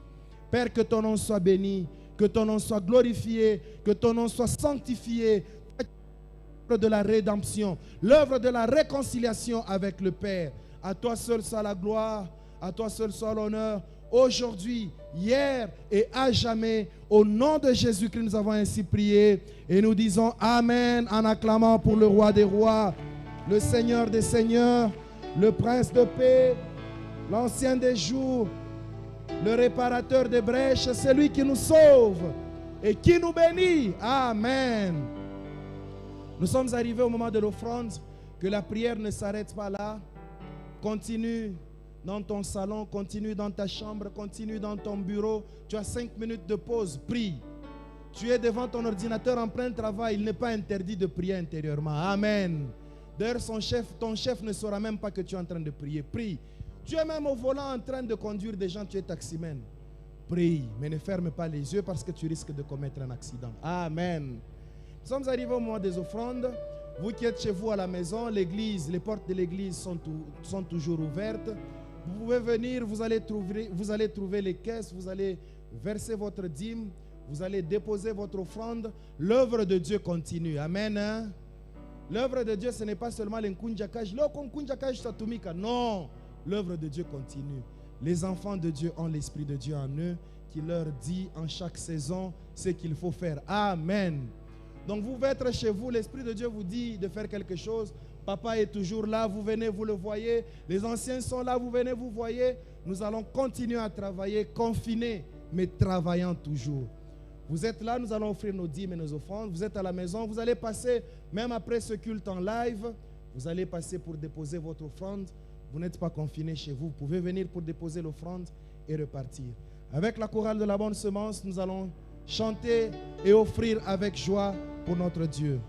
Père, que ton nom soit béni, que ton nom soit glorifié, que ton nom soit sanctifié. L'œuvre de la rédemption, l'œuvre de la réconciliation avec le Père. À toi seul soit la gloire, à toi seul soit l'honneur. Aujourd'hui, hier et à jamais, au nom de Jésus-Christ, nous avons ainsi prié. Et nous disons Amen en acclamant pour le roi des rois, le Seigneur des seigneurs, le prince de paix, l'ancien des jours, le réparateur des brèches, celui qui nous sauve et qui nous bénit. Amen. Nous sommes arrivés au moment de l'offrande, que la prière ne s'arrête pas là. Continue dans ton salon, continue dans ta chambre, continue dans ton bureau. Tu as 5 minutes de pause, prie. Tu es devant ton ordinateur en plein travail, il n'est pas interdit de prier intérieurement. Amen. D'ailleurs, ton chef ne saura même pas que tu es en train de prier. Prie. Tu es même au volant en train de conduire des gens, tu es taximène. Prie, mais ne ferme pas les yeux parce que tu risques de commettre un accident. Amen. Nous sommes arrivés au moment des offrandes. Vous qui êtes chez vous à la maison, l'église, les portes de l'église sont toujours ouvertes. Vous pouvez venir, vous allez trouver les caisses, vous allez verser votre dîme, vous allez déposer votre offrande. L'œuvre de Dieu continue. Amen. Hein? L'œuvre de Dieu, ce n'est pas seulement l'enkunjakaj. Non, l'œuvre de Dieu continue. Les enfants de Dieu ont l'Esprit de Dieu en eux qui leur dit en chaque saison ce qu'il faut faire. Amen. Donc vous pouvez être chez vous, l'Esprit de Dieu vous dit de faire quelque chose. Papa est toujours là, vous venez, vous le voyez. Les anciens sont là, vous venez, vous voyez. Nous allons continuer à travailler, confinés, mais travaillant toujours. Vous êtes là, nous allons offrir nos dîmes et nos offrandes. Vous êtes à la maison, vous allez passer, même après ce culte en live, vous allez passer pour déposer votre offrande. Vous n'êtes pas confinés chez vous. Vous pouvez venir pour déposer l'offrande et repartir. Avec la chorale de la bonne semence, nous allons chanter et offrir avec joie pour notre Dieu.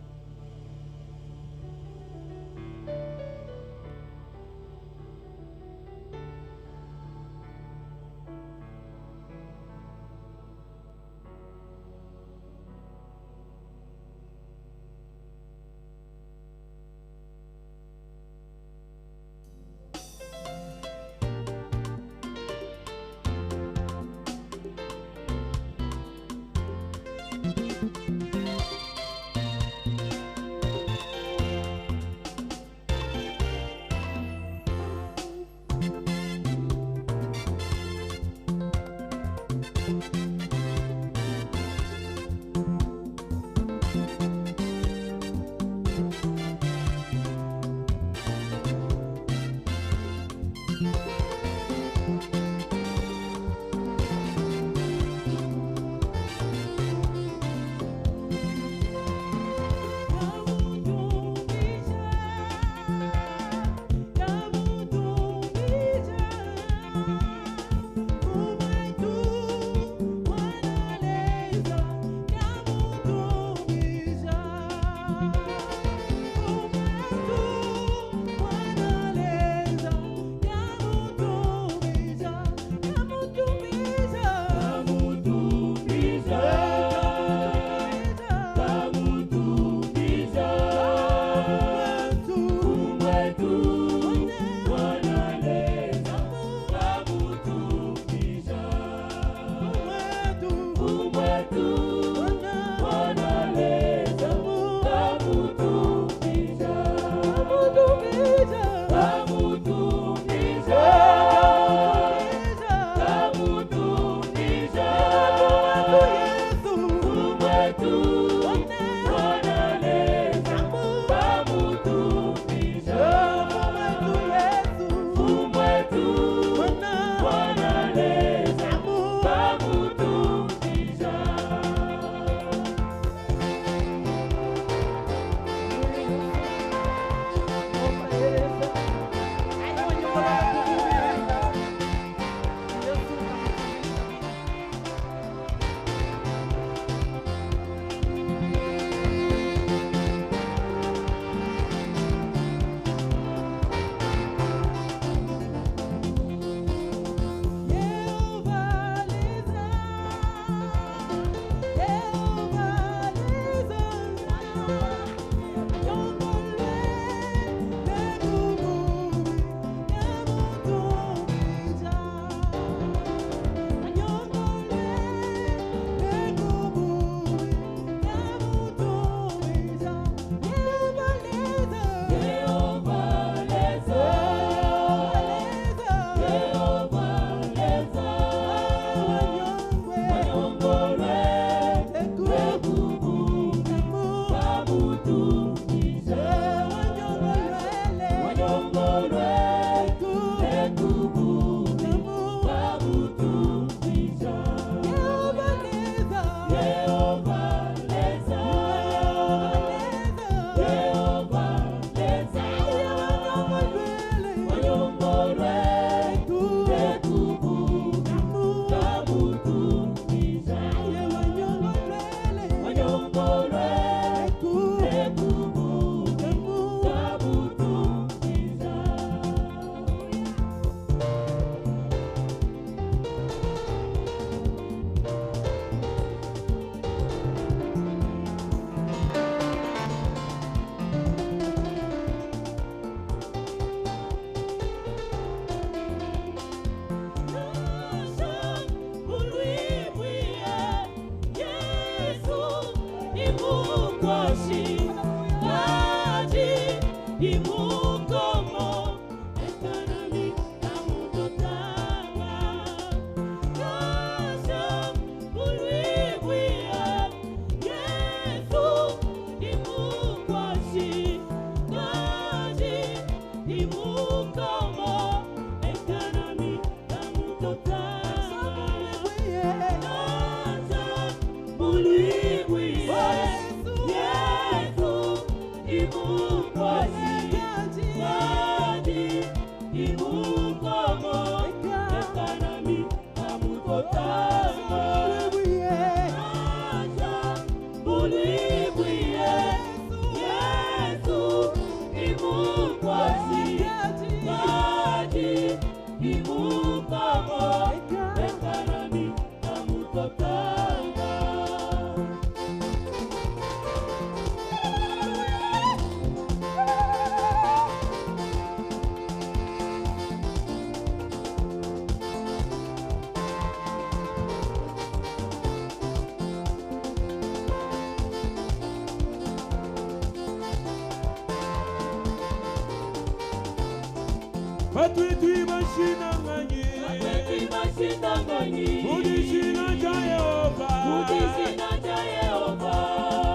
Batwetwi bashinanganye. Batwetwi bashinanganye. Udishina cha Yehova. Udishina cha Yehova.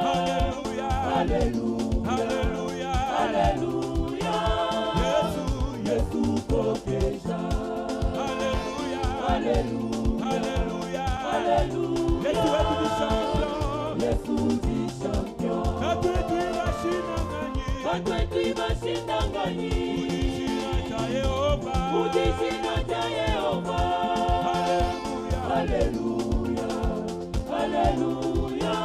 Hallelujah. Hallelujah. Hallelujah. Hallelujah. Yesu, Yesu pokesha. Hallelujah. Hallelujah. Hallelujah. Hallelujah. Yesu wetu ni champion. Yesu ni champion. Batwetwi bashinanganye. Batwetwi bashinanganye. Udishina cha Yehova. Udishina cha Yehova. Hallelujah. Hallelujah. Hallelujah.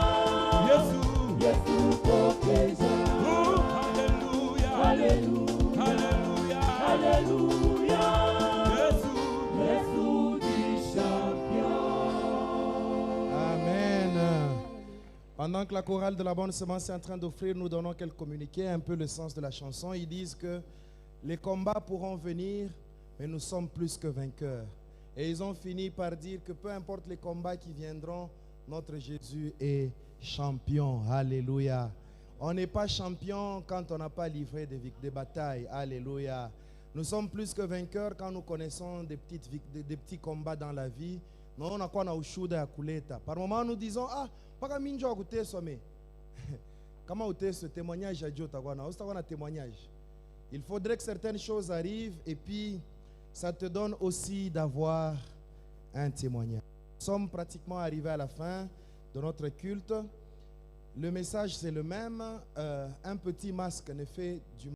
Yesu. Yesu pokesha. Oh, hallelujah. Hallelujah. Hallelujah. Hallelujah. Yesu. Yesu ni champion. Amen. Pendant que la chorale de la bonne semence est en train d'offrir, nous donnons quelques communiqués, un peu le sens de la chanson. Ils disent que les combats pourront venir, mais nous sommes plus que vainqueurs. Et ils ont fini par dire que peu importe les combats qui viendront, notre Jésus est champion. Alléluia. On n'est pas champion quand on n'a pas livré des batailles. Alléluia. Nous sommes plus que vainqueurs quand nous connaissons des petits combats dans la vie. Non, on a quoi na ushuda ya kuleta. Par moment nous disons paka minjo akute some. Comment ôter ce témoignage à Dieu takwana? Ostakwana témoignage. Il faudrait que certaines choses arrivent et puis ça te donne aussi d'avoir un témoignage. Nous sommes pratiquement arrivés à la fin de notre culte. Le message c'est le même. Un petit masque ne fait du